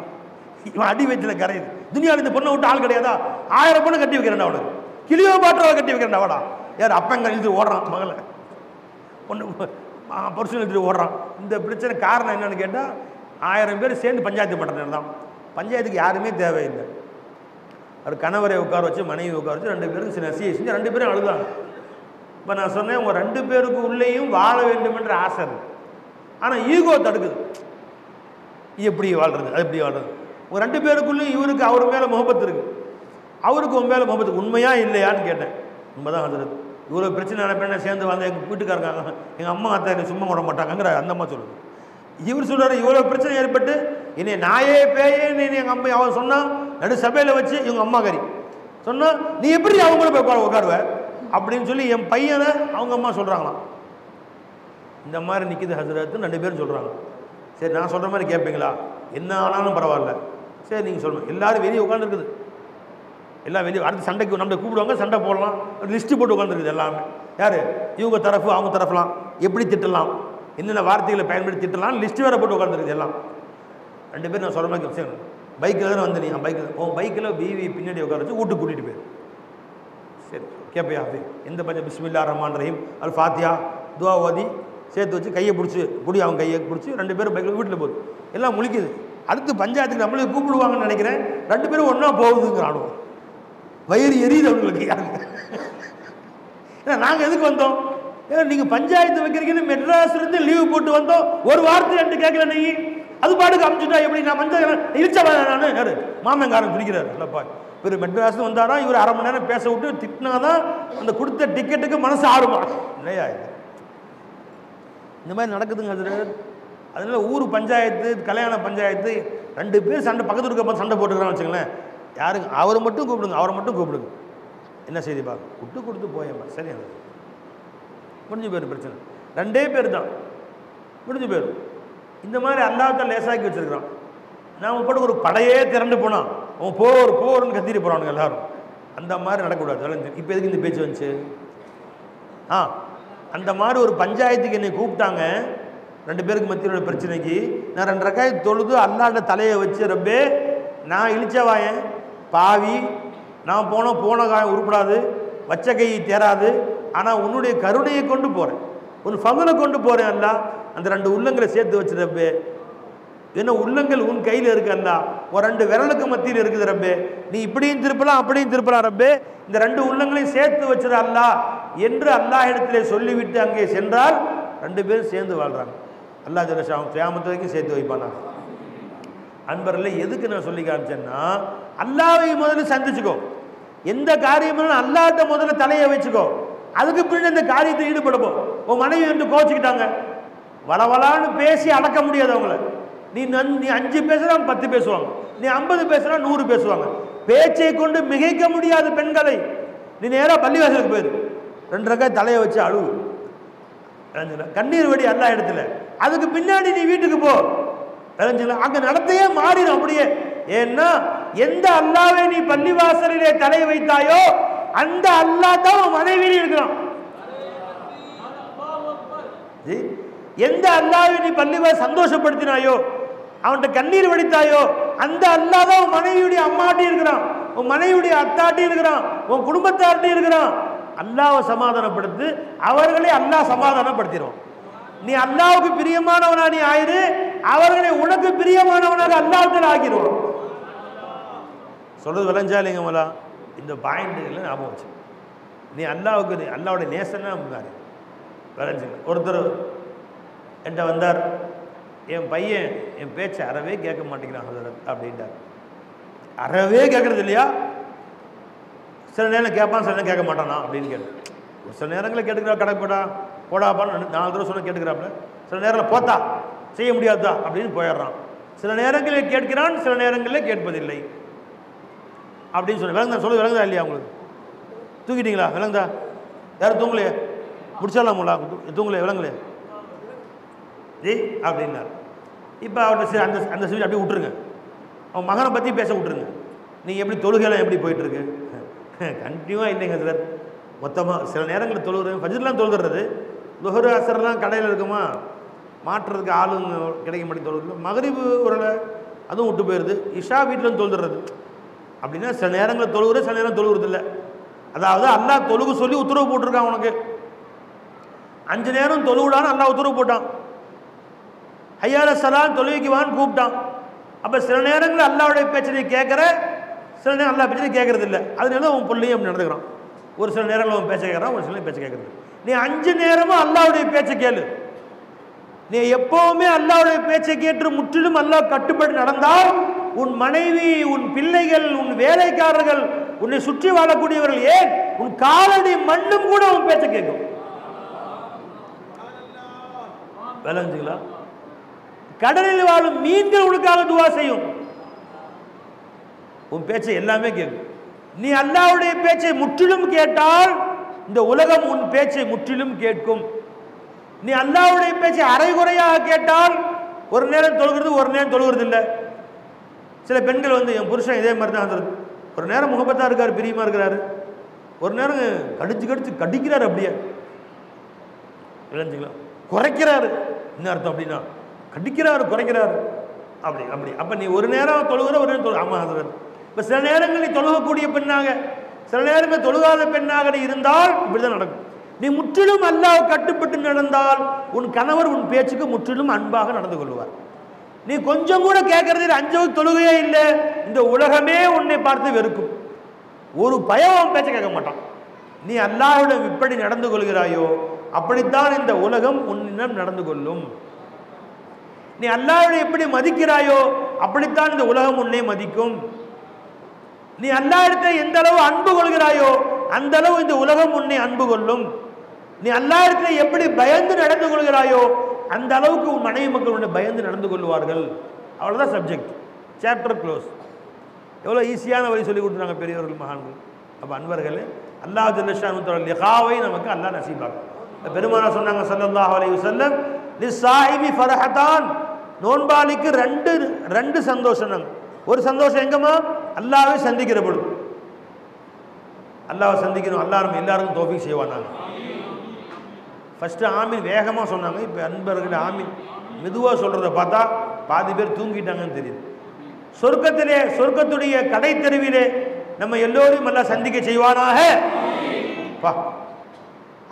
இவன் அடி வயிற்றுல கரையுது. துனியாவில் இந்த பொண்ணை விட்டு ஆள் கிடையாதா? 1000 பொண்ணை கட்டி வைக்கிறேன்டா அவனுக்கு, கிளியோபாட்ராவை கட்டி வைக்கிறேன்டா அவடா. யார் அப்பங்க இழுத்து ஓடுறான், மகளை பொண்ணு பர்சன் இழுத்துட்டு ஓடுறான். இந்த பிரச்சனை காரணம் என்னன்னு கேட்டால் 1000 பேர் சேர்ந்து பஞ்சாயத்து பண்ணுறது தான். பஞ்சாயத்துக்கு யாருமே தேவையில்லை. அவர் கணவரை உட்கார வச்சு மனைவி உட்கார வச்சு 2 பேருக்கு சில நசியை செஞ்சு 2 பேரும் அழுதாங்க. இப்போ நான் சொன்னேன், உங்கள் 2 பேருக்கு உள்ளேயும் வாழ வேண்டும் என்ற ஆசை இருக்குது, ஆனால் ஈகோ தடுக்குது. எப்படி வாழ்றது, அது எப்படி வாழ்றது? உங்கள் 2 பேருக்குள்ளேயும் இவருக்கு அவர் மேலே முகப்பத்து இருக்குது, அவருக்கு உன் மேலே முகப்பத்து உண்மையா இல்லையான்னு கேட்டேன். உண்மைதான் வந்துடுது. இவ்வளோ பிரச்சனை நினைப்பேன் சேர்ந்து வந்து எங்கள் வீட்டுக்காரங்க எங்கள் அம்மா அத்தை என்னை சும்மா விட மாட்டாங்கிற அந்த அம்மா சொல்லுது. இவர் சொல்கிறார், இவ்வளோ பிரச்சனை ஏற்பட்டு என்னை நாயே பேயே நீ எங்கள் அம்மா அவன் சொன்னால் நடு சபையில் வச்சு இவங்க அம்மா கறி சொன்னால் நீ எப்படி அவங்கள போய் உட்காருவ அப்படின்னு சொல்லி என் பையனை அவங்க அம்மா சொல்கிறாங்களாம். இந்த மாதிரி நிற்கிது ஹசரத்துன்னு 2 பேரும் சொல்கிறாங்க. சரி நான் சொல்கிற மாதிரி கேட்பீங்களா? என்ன ஆனாலும் பரவாயில்ல, சரி நீங்கள் சொல்லணும். எல்லோரும் வெளியே உட்காந்துருக்குது, எல்லாம் வெளியே அடுத்து சண்டைக்கு நம்மளை கூப்பிடுவாங்க, சண்டை போடலாம், லிஸ்ட்டு போட்டு உட்காந்துருக்குது எல்லாமே. யார் இவங்க தரப்பு அவங்க தரப்புலாம் எப்படி திட்டலாம், என்னென்ன வார்த்தைகளை பயன்படுத்தி திட்டலாம், லிஸ்ட்டு வேறு போட்டு உட்காந்துருக்குது எல்லாம். 2 பேரும் நான் சொல்கிற மாதிரி விஷயம், பைக்கில் தானே வந்து நீ பைக்கில் உன் பைக்கில் பிவி பின்னாடி உட்கார வச்சு வீட்டுக்கு கூட்டிகிட்டு போயிரு. சரி கேட்பையா? அது எந்த பஞ்சம் பிஸ்மில்லா ரஹ்மான் ரஹீம் அல் ஃபாத்தியா துவா ஓதி சேர்த்து வச்சு கையை பிடிச்சி அவங்க கையை பிடிச்சி 2 பேரும் பைக்கில் வீட்டில் போகுது. எல்லாம் முழிக்குது. அடுத்து பஞ்சாயத்துக்கு நம்மளுக்கு கூப்பிடுவாங்கன்னு நினைக்கிறேன். 2 பேரும் ஒன்றா போகுதுங்கிறானோ, வயிறு எரியுது அவங்களுக்கு. யாருக்கு? ஏன்னா நாங்கள் எதுக்கு வந்தோம்? ஏன்னா நீங்கள் பஞ்சாயத்து வைக்கிறீங்கன்னு மெட்ராஸ்லேருந்து லீவு போட்டு வந்தோம், ஒரு வார்த்தை 2 கேட்கல. நீ அது பாட்டுக்கு அனுப்பிச்சுட்டா எப்படி? நான் பஞ்சாயத்து இழிச்சவா நான் யார் மாமங்காரன் பிடிக்கிறார் இல்லைப்பா. இவர் மெட்ராஸ் வந்தாரா, இவர் 1/2 மணி நேரம் பேச விட்டு திட்டினாதான் அந்த கொடுத்த டிக்கெட்டுக்கு மனசு ஆடுமா இல்லையா? இது இந்த மாதிரி நடக்குதுங்க. அதனால ஊர் பஞ்சாயத்து கல்யாண பஞ்சாயத்து 2 பேர் சண்டை பக்கத்து இருக்க சண்டை போட்டுக்கிறான்னு வச்சுங்களேன், யாருக்கு அவரை மட்டும் கூப்பிடுங்க, அவரை மட்டும் கூப்பிடுங்க. என்ன செய்தி பார்க்க விட்டு கொடுத்து போயேம்மா, சரி அது முடிஞ்சு போயிடும் பிரச்சனை. 2 பேர் தான் முடிஞ்சு போயிடும். இந்த மாதிரி அல்லாஹ்தான் லேசாக்கி வச்சிருக்கிறான். நாம் போட்டு ஒரு படையே திரண்டு போனான், அவன் போர்னு கத்திட்டு போகிறானுங்க எல்லாரும். அந்த மாதிரி நடக்கக்கூடாது. இப்போ எதுக்கு இந்த பேச்சு வந்துச்சு? அந்த மாதிரி ஒரு பஞ்சாயத்துக்கு என்னை கூப்பிட்டாங்க, 2 பேருக்கு மத்தியில் பிரச்சனைக்கு. நான் 2 ரக்காயத் தொழுது அல்லாஹ்ட தலையை வச்சு, ரப்பே நான் இழிச்சவாயன் பாவி, நான் போன காயம் உருப்படாது, வச்ச கை தேராது, ஆனால் உன்னுடைய கருணையை கொண்டு போகிறேன், உன் ஃபضலை கொண்டு போகிறேன் அல்ல. அந்த 2 உள்ளங்களை சேர்த்து வச்சு ரப்பே, என்ன உள்ளங்கள் உன் கையில் இருக்கு அல்ல, ஒரு 2 விரலுக்கு மத்தியில் இருக்குது ரப்பே, நீ இப்படியும் திருப்பலாம் அப்படியும் திருப்பலாம் ரப்பே, இந்த 2 உள்ளங்களையும் சேர்த்து வச்சிரு அல்லா என்று அல்லாஹ் இடத்திலே சொல்லிவிட்டு அங்கே சென்றால் 2 பேரும் சேர்ந்து வாழ்கிறாங்க. அல்லாஹ் ஜல்லஷான் கியாமத் வரைக்கும் சேர்த்து வைப்பானா? அன்பர்களே, எதுக்கு நான் சொல்லி காமிச்சேன்னா, அல்லாஹ்வை முதல்ல சந்திச்சுக்கோ. எந்த காரியமும் அல்லாஹ்ட்ட முதல்ல தலையை வச்சுக்கோ, அதுக்கு பின்னாடி இந்த காரியத்தை ஈடுபடுவோம். உன் மனைவி வந்து கோச்சிக்கிட்டாங்க, வளவலான்னு பேசி அடக்க முடியாது அவங்கள. நீ 5 பேசுறா 10 பேசுவாங்க, நீ 50 பேசுறா 100 பேசுவாங்க. பேச்சை கொண்டு மிகைக்க முடியாத பெண்களை நீ நேராக பள்ளிவாசலுக்கு போயிரு, 2 ரக்காய் தலையை வச்சு அழுவு, கண்ணீர் வடி அல்லா இடத்துல. அதுக்கு பின்னாடி நீ வீட்டுக்கு போ, அங்க நடத்தையே மாறிடும் அப்படியே. ஏன்னா எந்த அல்லாவை நீ பள்ளிவாசலிலே தலையை வைத்தாயோ அந்த அல்லாஹ் தான் உன் மனைவியில் இருக்கிறான். எந்த அல்லாவை நீ பள்ளிவாசல் சந்தோஷப்படுத்தினாயோ, அவன்கிட்ட கண்ணீர் வடித்தாயோ, அந்த அல்லாஹ் தான் உன் மனைவியுடைய அம்மாட்டி இருக்கிறான், உன் மனைவியுடைய அத்தாட்டி இருக்கிறான், உன் குடும்பத்தார்ட்டி இருக்கிறான். அல்லாஹ்வை சமாதானப்படுத்து, அவர்களை அல்லாஹ் சமாதானப்படுத்திடுவான். நீ அல்லாஹ்வுக்கு பிரியமானவனா நீ ஆயிரு, அவர்களை உனக்கு பிரியமானவனாக அல்லாஹ்வுக்கு ஆக்கிடுவான். சொல்றது விளைஞ்சா இல்லைங்கம்மா? இந்த பாயிண்ட்டுகளை ஞாபகம் வச்சு, நீ அல்லாஹ்வுக்கு அல்லாஹ்வுடைய நேசன்னா விளைஞ்சுங்க. ஒருத்தர் என்கிட்ட வந்தார், என் பையன் என் பேச்சை அறவே கேட்க மாட்டேங்கிறான் அப்படின்ட்டார். அறவே கேட்கறது இல்லையா? சில நேரம் கேட்பான், சில நேரம் கேட்க மாட்டானா அப்படின்னு கேட்டேன். ஒரு சில நேரங்களில் கேட்டுக்கிறா, கடைப்படா போடாப்பான்னு 4 தடவை சொன்ன கேட்டுக்கிறாப்புல. சில நேரத்தில் போத்தா செய்ய முடியாதா அப்படின்னு போயிடுறான். சில நேரங்களில் கேட்கிறான், சில நேரங்களில் கேட்பதில்லை அப்படின்னு சொல்லி விளங்குதா? சொல்லு விளங்குதா இல்லையா? உங்களுக்கு தூங்கிட்டீங்களா? விளங்குதா? யாரும் தூங்கலையே? முடிச்சிடலாமுங்களா? தூங்கலையே? விளங்கலையே ஜி அப்படின்னார். இப்போ அவர்கிட்ட அந்த சொல்லி அப்படியே விட்டுருங்க, அவன் மகனை பற்றி பேச விட்டுருங்க. நீங்கள் எப்படி தொழுகைலாம் எப்படி போயிட்டுருக்கு? கண்டினியூவாக இல்லைங்க சார், மொத்தமாக சில நேரங்களில் தொழுகிறேன், ஃபஜ்ர்லாம் தொழுகிறது, லுஹர் அசர்லாம் கடையில் இருக்குமா, மாற்றுறதுக்கு ஆளுங்க கிடைக்க மாட்டேங்க தொழுகிறது. மகரிபு ஒரு அதுவும் விட்டு போயிடுது. இஷா வீட்டில் தொழுதுறது அப்படின்னா சில நேரங்களில் தொழுகிறது, சில நேரம் தொழுகிறது இல்லை. அதாவது அல்லாஹ் தொழுகு சொல்லி உத்தரவு போட்டிருக்கான். உனக்கு 5 நேரம் தொழுவிடான்னு அல்லாஹ் உத்தரவு போட்டான். ஹய்யால ஸலாத் தொழுகைக்கு வான்னு கூப்பிட்டான். அப்போ சில நேரங்களில் அல்லாஹ்வுடைய பேச்சை நீ கேட்குற, சில நேரம் அல்லாஹ் பேச்சை கேட்கறது இல்லை. அதனால உன் பிள்ளையும் அப்படி நடந்துக்கிறான். ஒரு சில நேரங்களில் அவன் பேச்சை கேட்குறான், ஒரு சில நேரம் பேச்சை கேட்கறது. நீ 5 நேரமும் அல்லாஹ்வுடைய பேச்சை கேளு. நீ எப்பவுமே அல்லாஹ்வுடைய பேச்சை கேட்டு முற்றிலும் அல்லாஹ் கட்டுப்பட்டு நடந்தால் உன் மனைவி, உன் பிள்ளைகள், உன் வேலைக்காரர்கள், உன்னை சுற்றி வாழக்கூடியவர்கள், ஏன் உன் காலடி மண்ணும் கூட உன் பேச்சை கேட்கும். விளங்குங்களா? கடலில் வாழும் மீன்கள் உனக்காக துவா செய்யும். உன் பேச்சை எல்லாமே கேட்கும். நீ அல்லாஹ்வுடைய பேச்சை முற்றிலும் கேட்டால் இந்த உலகம் உன் பேச்சை முற்றிலும் கேட்கும். நீ அல்லாஹ்வுடைய பேச்சை அரைகுறையாக கேட்டால் ஒரு நேரம் தொழுகிறது, ஒரு நேரம் தொழுகிறது இல்லை. சில பெண்கள் வந்து என் புருஷன் இதே மாதிரி தான் சொல்றது, ஒரு நேரம் முகப்பத்தா இருக்காரு, பிரியமா இருக்கிறாரு, ஒரு நேரம் கடிச்சு கடிக்கிறாரு, அப்படியே விளைஞ்சுக்கலாம், குறைக்கிறாரு. என்ன அர்த்தம் அப்படின்னா கடிக்கிறாரு, குறைக்கிறாரு, அப்படி அப்படி. அப்போ நீ ஒரு நேரம் தொழுகிற, ஒரு நேரம் ஆமாம் அது. இப்போ சில நேரங்கள் நீ தொழுகக்கூடிய பெண்ணாக, சில நேரங்கள் தொழுகாத பெண்ணாக நீ இருந்தால் இப்படி தான் நடக்கும். நீ முற்றிலும் அல்லாஹ் கட்டுப்பட்டு நடந்தால் உன் கணவர் உன் பேச்சுக்கு முற்றிலும் அன்பாக நடந்து கொள்வார். நீ கொஞ்சம் கூட கேட்கறது 5 தொழுகையே இல்லை, இந்த உலகமே உன்னை பார்த்து வெறுக்கும். ஒரு பயம் அவன் பேச்ச கேட்க மாட்டான். நீ அல்லாஹ்விடம் இப்படி நடந்து கொள்கிறாயோ அப்படித்தான் இந்த உலகம் உன்னிடம் நடந்து கொள்ளும். நீ அல்லாஹ்வை எப்படி மதிக்கிறாயோ அப்படித்தான் இந்த உலகம் உன்னை மதிக்கும். நீ அல்லாஹ்விடத்தில் எந்த அளவு அன்பு கொள்கிறாயோ அந்த அளவு இந்த உலகம் உன்னை அன்பு கொள்ளும். நீ அல்லாஹ்விடத்தில் எப்படி பயந்து நடந்து கொள்கிறாயோ அந்த அளவுக்கு உன் மனைவி மக்கள் உன்னை பயந்து நடந்து கொள்வார்கள். அவ்வளோதான் சப்ஜெக்ட், சாப்டர் க்ளோஸ். எவ்வளோ ஈஸியான வழி சொல்லி கொடுத்துருக்காங்க பெரியவர்கள், மகான்கள். அப்போ அன்பர்களே, அல்லாஹ் ஜல்ல ஷானுஹு லிகாவை நமக்கு அல்லாஹ் நசீபாக்கும். பெருமானார் சொன்னாங்க ஸல்லல்லாஹு அலைஹி வஸல்லம், லிஸ்ஸாயிமி ஃபர்ஹதான், நோன்பாளிக்கு ரெண்டு சந்தோஷம். ஒரு சந்தோஷம் எங்கம்மா? அல்லாஹ்வை சந்திக்கிற பொழுது. அல்லாஹ்வை சந்திக்கணும். அல்லாஹ் நம்ம எல்லாருக்கும் தௌஃபீக் செய்வானாங்க. ஃபஸ்ட்டு ஆமீன் வேகமாக சொன்னாங்க. இப்போ அன்பர்கள் ஆமீன் மெதுவாக சொல்கிறத பார்த்தா பாதி பேர் தூங்கிட்டாங்கன்னு தெரியுது. சொர்க்கத்துடைய கடை தெருவிலே நம்ம எல்லோரையும் அல்லாஹ் சந்திக்க செய்வானாக.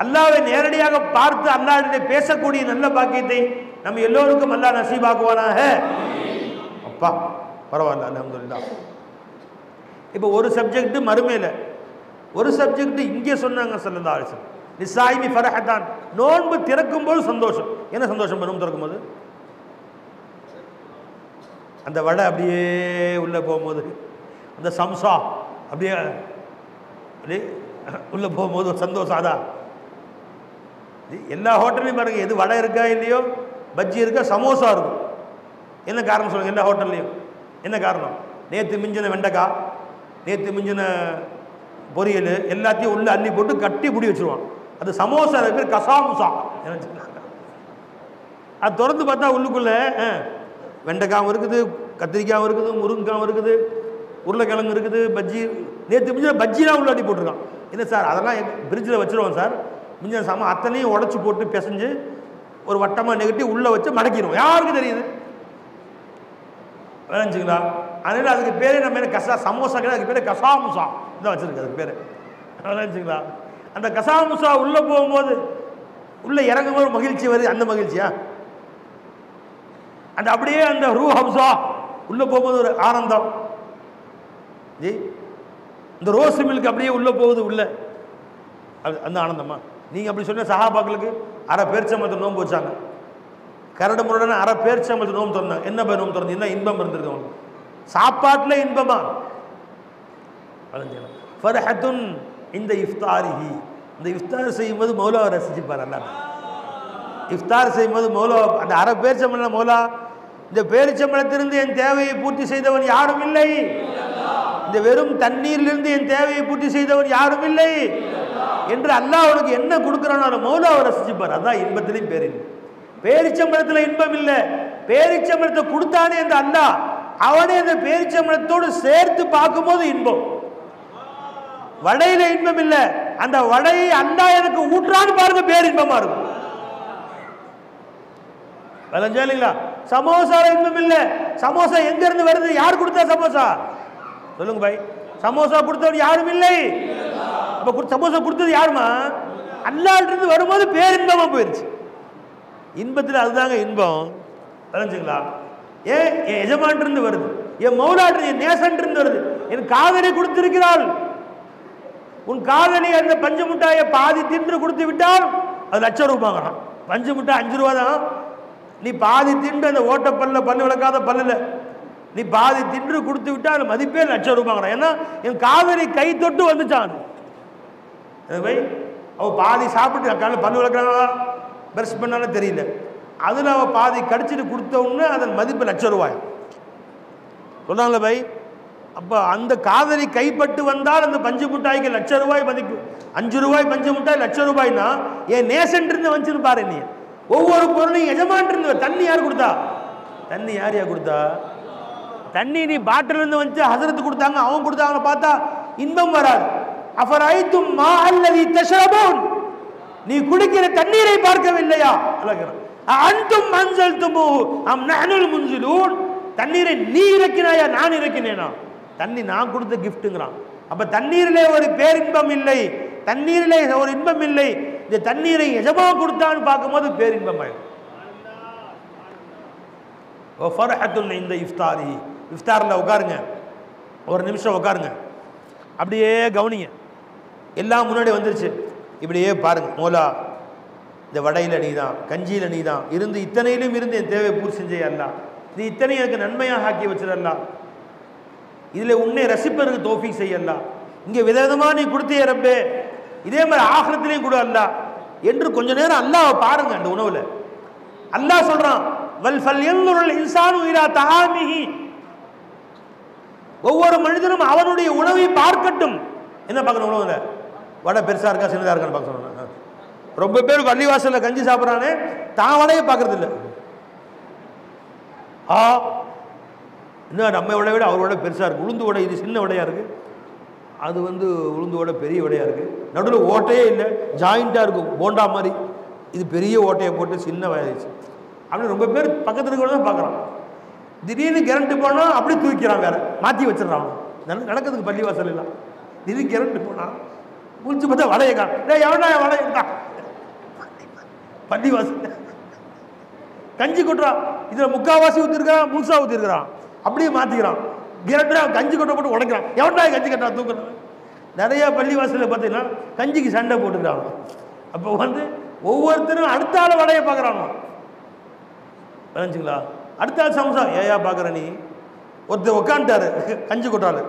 அல்லாஹ்வை நேரடியாக பார்த்து அல்லாஹ்விடம் பேசக்கூடிய நல்ல பாக்கியத்தை நம்ம எல்லோருக்கும் அல்லாஹ் நசீபாக்குவானாக. அப்பா பரவாயில்ல, அல்ஹம்துலில்லாஹ். இப்போ ஒரு சப்ஜெக்ட் மறுமையில், ஒரு சப்ஜெக்ட் இங்கே சொன்னாங்க ஸல்லல்லாஹு அலைஹி வஸல்லம், லிஸ்ஸாயிமி ஃபர்ஹதான், நோன்பு திறக்கும் போது சந்தோஷம். என்ன சந்தோஷம்? நோன்பு திறக்கும் போது அந்த வடை அப்படியே உள்ளே போகும்போது, அந்த சம்சா அப்படியே உள்ளே போகும்போது ஒரு சந்தோஷம். அதான் எல்லா ஹோட்டல்லையும் பாருங்க, எது வடை இருக்கா இல்லையோ, பஜ்ஜி இருக்கா, சமோசா இருக்கும். என்ன காரணம் சொல்லுங்கள்? எல்லா ஹோட்டல்லையும் என்ன காரணம்? நேற்று மிஞ்சின வெண்டைக்காய், நேற்று மிஞ்சின பொரியல் எல்லாத்தையும் உள்ளே அள்ளி போட்டு கட்டி பிடி வச்சுருவான். அது சமோசா, அது பேர் கசாமுசா. அது திறந்து பார்த்தா உள்ளுக்குள்ளே வெண்டைக்காவும் இருக்குது, கத்திரிக்காயும் இருக்குது, முருங்கைக்காவும் இருக்குது, உருளைக்கிழங்கு இருக்குது, பஜ்ஜி. நேற்று மிஞ்சின பஜ்ஜிலாம் உள்ள அடி போட்டிருக்கான். இல்லை சார், அதெல்லாம் ஃப்ரிட்ஜில் வச்சுருவோம் சார். மிஞ்சின சாமான் அத்தனையும் உடச்சி போட்டு பிசைஞ்சு ஒரு வட்டமாக நெகட்டி உள்ளே வச்சு மடக்கிடுவோம். யாருக்கு தெரியுது? விளைஞ்சுங்களா? அதனால் அதுக்கு பேரே நம்ம என்ன சமோசா கிடையாது, அதுக்கு பேர் கசாமுசா இதான் வச்சுருக்கு. அதுக்கு பேர் விளைஞ்சுங்களா? அந்த கசாமுசா உள்ளே போகும்போது, உள்ளே இறங்கும்போது மகிழ்ச்சி வருது. அந்த மகிழ்ச்சியா அந்த அப்படியே அந்த ரூ ஹப்ஸா உள்ளே போகும்போது ஒரு ஆனந்தம். ஜி இந்த ரோஸ் மில்க் அப்படியே உள்ளே போகுது உள்ள, அந்த ஆனந்தமா? நீங்கள் அப்படி சொன்ன சஹாபாக்களுக்கு அரை பேரிச்சம்பழத்தை நோன்பு வச்சாங்க. கரடு முரடான அரை பேரிச்சம்பழத்தை நோன்பு திறந்தாங்க. என்ன பேர் நோன்பு திறந்து? என்ன இன்பம் இருந்திருக்கு அவங்களுக்கு? சாப்பாட்டில் இன்பமா? ஃபர்ஹத்துன் இந்த இஃப்தாரிஹி, இந்த இஃப்தார் செய்யும்போது மௌலாவை ரசிச்சுப்பார். அல்ல இஃப்தார் செய்யும்போது மௌலா அந்த அரை பேரிச்சம்பழம், மௌலா இந்த பேரிச்சம்பழத்திலிருந்து என் தேவையை பூர்த்தி செய்தவன் யாரும் இல்லை, இந்த வெறும் தண்ணீரிலிருந்து என் தேவையை பூர்த்தி செய்தவன் யாரும் இல்லை என்று அல்லாஹ் அவனுக்கு என்ன கொடுக்குறானோ மௌலாவை ரசிச்சுப்பார். அதான் இன்பத்திலையும் பேரின்பம். பேரிச்சம்பழத்தில் இன்பம் இல்லை, பேரிச்சம்பழத்தை கொடுத்தானே அந்த அல்லாஹ், அவனே அந்த பேரிச்சம்பழத்தோடு சேர்த்து பார்க்கும்போது இன்பம். வடையில இன்பம் இல்லை, அந்த வடையை அல்லாஹ் எனக்கு ஊற்றான்னு பாருங்க, பேரின்பமா இருக்கும். விளைஞ்சா இல்லைங்களா? சமோசால இன்பம் இல்லை. சமோசா எங்க இருந்து வருது? யார் கொடுத்தா சமோசா? சொல்லுங்க பாய். சமோசா கொடுத்தவர் யாரும் இல்லை. அப்ப சமோசா கொடுத்தது யாருமா? அல்லாஹ்ல இருந்து வரும்போது பேரின்பமா போயிருச்சு. இன்பத்தில் அதுதாங்க இன்பம். விளைஞ்சுங்களா? ஏன் எஜமான் இருந்து வருது, என் மௌலாட்டு என் நேசன் இருந்து வருது. என் காதலை கொடுத்திருக்கிறாள். உன் காதலை அந்த பஞ்சு முட்டாயை பாதி தின்று கொடுத்து விட்டால் அது ₹1,00,000 வாங்கலாம். பஞ்சு முட்டாய் ₹5 தான். நீ பாதி தின்று அந்த ஓட்ட பல்லு விளக்காத பல்லுல நீ பாதி தின்று கொடுத்து விட்டால் அது மதிப்பே ₹1,00,000 வாங்கலாம். ஏன்னா என் காதலை கை தொட்டு வந்துச்சான். அவ பாதி சாப்பிட்டு காலையில் பல்லு விளக்கானா பிரஷ் பண்ணாலும் தெரியல, அதில் அவள் பாதி கடிச்சிட்டு கொடுத்தோன்னு அதன் மதிப்பு ₹1,00,000 சொல்கிறாங்களே பை. அப்போ அந்த காதலி கைப்பட்டு வந்தால் அந்த பஞ்சு முட்டாய்க்கு ₹1,00,000 மதிப்பு. ₹5 பஞ்சு மிட்டாய் ₹1,00,000. என் நேசன் இருந்து வந்துச்சுன்னு பாரு. நீ ஒவ்வொரு பொருளையும் எஜமான் இருந்து. தண்ணி யார் கொடுத்தா? தண்ணி யார் கொடுத்தா? தண்ணி நீ பாட்டில் இருந்து வந்து ஹசரத்து கொடுத்தாங்க, அவங்க கொடுத்தாங்கன்னு பார்த்தா இன்பம் வராது. அஃபரைத்தும் மா அல்லதி தஷ்ரபூன், நீ குடிக்கிற தண்ணீரை பார்க்கவில்லையா? அன்தும் அன்ஸல்துமூஹு அம் நஹ்னுல் முன்ஸிலூன், தண்ணீரை நீ இறக்கினாயா நான் இறக்கினேனா? தண்ணி நான் கொடுத்த கிஃப்ட்டுங்கிறான். அப்ப தண்ணீரிலே ஒரு பேரின்பம் இல்லை, தண்ணீரிலே ஒரு இன்பம் இல்லை. இந்த தண்ணீரை எஜமா கொடுத்தான்னு பார்க்கும்போது பேரின்பம் ஆயிடும். இந்த இஃப்தாரி, இஃப்தாரில் உட்காருங்க, ஒரு நிமிஷம் உட்காருங்க, அப்படியே கவனிங்க. எல்லாம் முன்னாடி வந்துருச்சு, இப்படியே பாருங்க. மோலா, இந்த வடையில் நீ தான், கஞ்சியில் நீ தான் இருந்து இத்தனையிலும் இருந்து என் தேவை பூர்த்தி செஞ்சே அல்ல. இது இத்தனை எனக்கு நன்மையாக ஆக்கி வச்சிடல்லா. இதில் உன்னை ரசிப்பதற்கு தோஃபீக் செய்யல்லா. இங்கே விதவிதமாக நீ கொடுத்தே ரப்பே, இதே மாதிரி ஆகிரத்திலையும் கூட அல்லா என்று கொஞ்ச நேரம் அல்லாஹ்வை பாருங்க. அந்த உணவில் அல்லாஹ் சொல்றான், வல் ஃபல்யன்துருல் இன்சானு இலா தஆமிஹி, ஒவ்வொரு மனிதனும் அவனுடைய உணவை பார்க்கட்டும். என்ன பார்க்கணும் உணவுல? வடை பெருசா இருக்கா சின்னதா இருக்கான்னு பார்க்க சொல்றாங்க. ரொம்ப பேர் பள்ளிவாசல்ல கஞ்சி சாப்பிட்றானே, தான் வடையை பார்க்கறது இல்லை. இன்னும் நம்ம வடை விட அவரோட பெருசா இருக்கு. உளுந்து வடை இது சின்ன வடையா இருக்கு, அது உளுந்து வடை பெரிய வடையா இருக்கு. நடுவில் ஓட்டையே இல்லை, ஜாயிண்டா இருக்கும் போண்டா மாதிரி. இது பெரிய ஓட்டையை போட்டு சின்ன வயசு அப்படின்னு ரொம்ப பேர் பக்கத்துல கூட தான் பார்க்குறான். திடீர்னு கரண்ட் போனால் அப்படி தூக்கிறான், வேற மாற்றி வச்சிடறான். நடக்குதுக்கு பள்ளிவாசல் எல்லாம். திடீர்னு கரண்ட் போனால் முடிச்சு பார்த்தா வடையை காணும். எவனா வடையை தான் பள்ளிவாசல் கஞ்சி கொட்டுறான். இதில் முக்கால்வாசி ஊற்றிருக்கிறான், முழுசா ஊற்றிருக்கிறான், அப்படியே மாற்றிக்கிறான். கிரண்டா கஞ்சி கொட்ட போட்டு உடைக்கிறான். எவனா கஞ்சி கட்டா தூக்குறான். நிறைய பள்ளிவாசலில் பார்த்தீங்கன்னா கஞ்சிக்கு சண்டை போட்டுக்கிறாங்க. அப்போ ஒவ்வொருத்தரும் அடுத்த ஆள் வடையை பார்க்குறானோ விளைஞ்சுங்களா? அடுத்த ஆள் சமோசா ஏயா பார்க்குற நீ? ஒருத்தர் உட்காந்துட்டாரு கஞ்சி கொட்டாரு,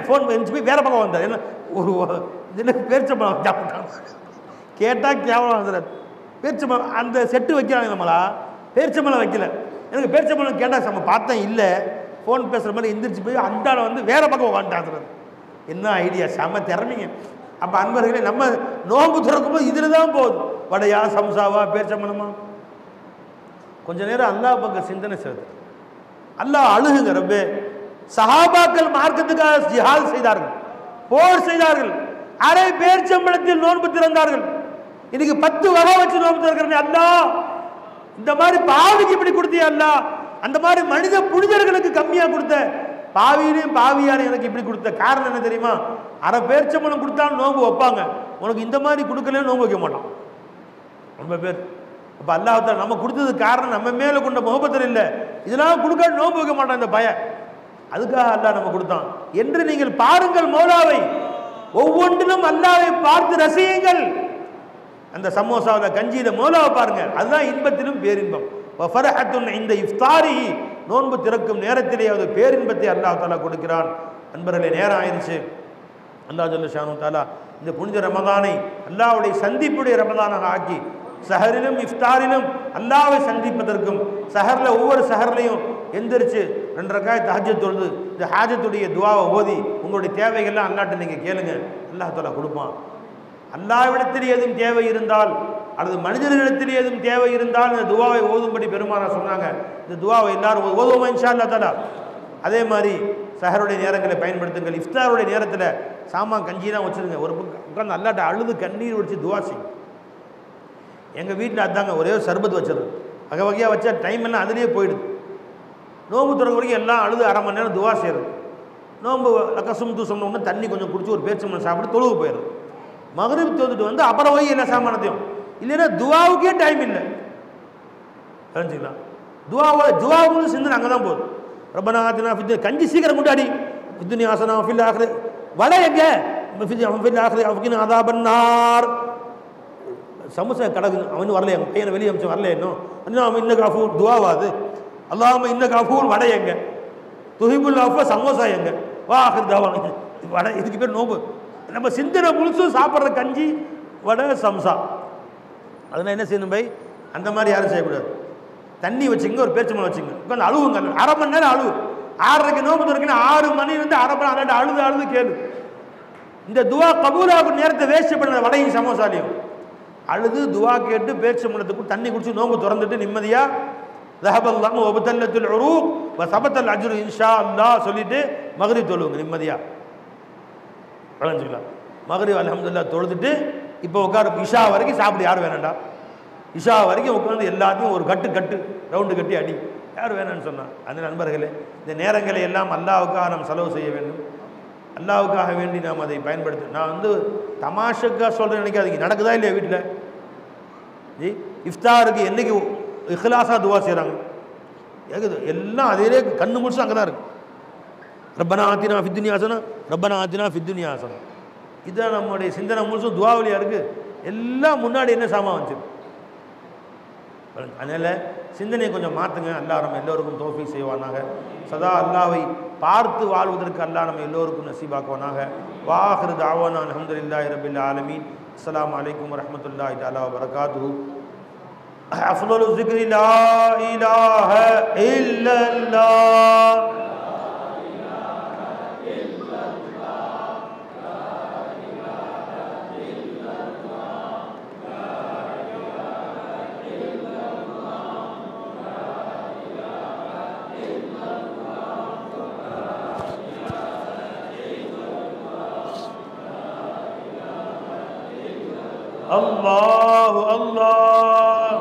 ஃபோன் பண்ணி போய் வேற பக்கம் வந்தார். என்ன ஒரு இதில் பேரிச்சம்பழம் சாப்பிட்டாங்க. கேட்டால் கேவலம் வந்துடுறாரு. பேரிச்சம்பழம் அந்த செட்டு வைக்கிறாங்க, நம்மளா பேரிச்சம்பழம் வைக்கல. எனக்கு பேரிச்சம்பழம் கேட்டால் நம்ம பார்த்தேன் இல்லை, ஃபோன் பேசுகிற மாதிரி எந்திரிச்சு போய் அந்த வேற பக்கம் உட்காந்துட்டாங்க. என்ன ஐடியா, செம்ம திறமைங்க. அப்போ அன்பர்களே, நம்ம நோம்பு திறக்கும்போது இதில் தான் போகுது. வடையா சம்சாவா பேரிச்சம்பழமா? கொஞ்ச நேரம் அல்லாஹ் பக்கம் சிந்தனை செய்து அல்லாஹ் அழுகுங்க. ரப்பே, சஹாபாக்கள் மார்க்கத்துக்காக ஜிஹாத் செய்தார்கள், போர் செய்தார்கள், அரை பேரிச்சம்பழத்தில் நோன்பு திறந்தார்கள். இன்னைக்கு 10 வகை வச்சு நோன்பு திறக்கிறேன். அல்லாஹ் இந்த மாதிரி பாவிக்கு இப்படி கொடுத்தியா அல்லாஹ்? அந்த மாதிரி மனித புனிதர்களுக்கு கம்மியா கொடுத்த, பாவியிலையும் பாவியாரும் எனக்கு இப்படி கொடுத்த காரணம் என்ன தெரியுமா? அரை பேரிச்சம்பழம் கொடுத்தாலும் நோன்பு வைப்பாங்க, உனக்கு இந்த மாதிரி கொடுக்கலன்னு நோன்பு வைக்க மாட்டான் ரொம்ப பேர். அப்போ அல்லாஹ் நம்ம கொடுத்தது காரணம் நம்ம மேலே கொண்ட முகப்பத்தில் இல்லை, இதெல்லாம் கொடுக்க நோன்பு வைக்க மாட்டான் இந்த பையன். அதுக்காக அல்லாஹ் நம்ம கொடுத்தான் என்று நீங்கள் பாருங்கள். மௌலாவை ஒவ்வொன்றிலும் அல்லாஹ்வை பார்த்து ரசியுங்கள். அந்த சமோசாவில் கஞ்சியில் மௌலாவை பாருங்க, அதுதான் இன்பத்திலும் பேரின்பம். இந்த இஃப்தாரி, நோன்பு திறக்கும் நேரத்திலேயாவது பேரின்பத்தை அல்லாஹ் தாலா கொடுக்கிறான். நண்பர்களே, நேரம் ஆயிடுச்சு. அல்லாஹ் ஜல்ல ஷானு தாலா இந்த புனித ரமதானை அல்லாஹ்வுடைய சந்திப்புடைய ரமதானாக ஆக்கி, சஹரிலும் இஃப்தாரிலும் அல்லாஹ்வை சந்திப்பதற்கும், சஹரில் ஒவ்வொரு சஹர்லையும் எந்திரிச்சு 2 ரக்காத் தஹஜ்ஜத் தொழுது இந்த ஹாஜத்துடைய துவாவை ஓதி உங்களுடைய தேவைகள்லாம் அல்லாஹ்ட்ட நீங்கள் கேளுங்க, அல்லாஹ் தாலா கொடுப்பான். அல்லாஹ்விடத்தில் ஏதும் தேவை இருந்தால் அல்லது மனிதர்களிடத்தில் ஏதும் தேவை இருந்தால் இந்த துவாவை ஓதும்படி பெருமானார் சொன்னாங்க. இந்த துவாவை எல்லாரும் ஓதுவோமா இன்ஷா அல்லாஹ் தாலா? அதே மாதிரி சஹருடைய நேரங்களை பயன்படுத்துங்கள். இஃப்தாருடைய நேரத்தில் சாமான் கஞ்சிலாம் வச்சுருங்க. ஒரு உட்காந்து அல்லாட்ட அழுது கண்ணீர் வச்சு துவா செய்யும். எங்கள் வீட்டில் அதாங்க ஒரே ஒரு சர்பத் வச்சிருது. வகை வகையாக வச்சா டைம் எல்லாம் அதுலேயே போயிடுது. நோம்பு திறக்க வரைக்கும் எல்லாம் அழுது அரை மணி நேரம் துவா செய்கிறது. நோம்பு லக்கசும் தூசம்னு ஒன்று தண்ணி கொஞ்சம் குடிச்சு ஒரு பேச்சம்பளம் சாப்பிட்டு தொழுவு போயிடுது. மகரிப் தொழுதுட்டு வந்து அப்புறம் போய் எல்லா சாமானத்தையும் இல்லைன்னா துவாவுக்கே டைம் இல்லை. தெரிஞ்சுக்கலாம். துவாவுக்கு சிந்தனை அங்கே தான் போகுது. ரப்பனா ஆத்தினா ஃபித் கஞ்சி சீக்கிரம் கொண்டாடி ஃபித்துனி ஆசனா ஃபில் ஆஹிர வடை எங்க ஃபில் ஆஹிர அஃகின் அதாபன்னார் சமோசா கடகு அவன் வரல, எங்கள் பையனை வெளியே அமிச்சு வரல இன்னும். அவன் இன்ன காஃபூர் துவாவாது அல்லாம இன்ன காஃபூர் வடை எங்க துஹிபுல் ஆஃபா சமோசா எங்க வா ஆஹிர் தாவா வடை. இதுக்கு பேர் நோம்பு. நம்ம சிந்தனை முழுசும் சாப்பிட்ற கஞ்சி வடை சம்சா. அதனால் என்ன செய்யணும் பை, அந்த மாதிரி யாரும் செய்யக்கூடாது. தண்ணி வச்சுங்க, ஒரு பேச்சம்பளம் வச்சுங்க, உட்காந்து அழுவுங்க. அரை மணி நேரம் அழுவு. 6:30 நோம்பு திறக்குன்னு 6 மணிலேருந்து அரை மணி நேரம் அழுது அழுது கேளு. இந்த துவா கபூலாகும் நேரத்தை வேஸ்ட் பண்ண வடையும் சமோசாலையும் அழுது துவா கேட்டு பேச்சம்பளத்துக்கு தண்ணி குடிச்சு நோம்பு திறந்துட்டு நிம்மதியாக தஹபல்லாஹு வபதல்லத்துல் உரூக் வ சபத்தல் அஜ்ரு இன்ஷா அல்லாஹ் சொல்லிட்டு மக்ரிப் தொழுவுங்க நிம்மதியாக. வளைஞ்சிக்கலாம். மக்ரிப் அல்ஹம்துலில்லாஹ் தொழுதுட்டு இப்போ உட்காரு. இஷா வரைக்கும் சாப்பிடு. யார் வேணாண்டா? இஷா வரைக்கும் உட்காந்து எல்லாத்தையும் ஒரு கட்டு ரவுண்டு கட்டி அடி. யார் வேணான்னு சொன்னான்? அந்த நண்பர்களே, இந்த நேரங்களை எல்லாம் அல்லாவுக்காக நாம் செலவு செய்ய வேண்டும். அல்லாவுக்காக வேண்டி நாம் அதை பயன்படுத்த. நான் வந்து தமாஷுக்காக சொல்கிறேன் நினைக்காதீங்க. நடக்குதா இல்லையா வீட்டில்? ஜி இஃப்தாருக்கு என்றைக்கு இஹ்லாஸாக துவா செய்கிறாங்க கேட்குது. எல்லாம் அதே கண்ணு முடிச்சு அங்கே தான் இருக்குது. ரப்பனா ஆத்தினா ஃபித்துனி ஹஸனா ரப்பனா ஆத்தினா ஃபித்துனி ஹஸனா. இதுதான் நம்முடைய சிந்தனை முழுசும் துவாவலியாக இருக்குது. எல்லாம் முன்னாடி என்ன சாமான் வந்துச்சு. அதனால் சிந்தனையை கொஞ்சம் மாற்றுங்க. அல்லாஹ் நம்ம எல்லோருக்கும் தௌஃபீக் செய்வானாக. சதா அல்லாவை பார்த்து வாழ்வதற்கு அல்லாஹ் நம்ம எல்லோருக்கும் நசீபாக்குவானாக. வாஹிரு தாவானா அல்ஹம்துலில்லாஹி ரப்பில் ஆலமீன். அஸ்ஸலாமு அலைக்கும் வரஹ்மத்துல்லாஹி தஆலா வ பரகாத்துஹு. அஃலலு ஸிக்ரி லா இலாஹ இல்லல்லாஹ். அல்லாஹு அல்லாஹ்.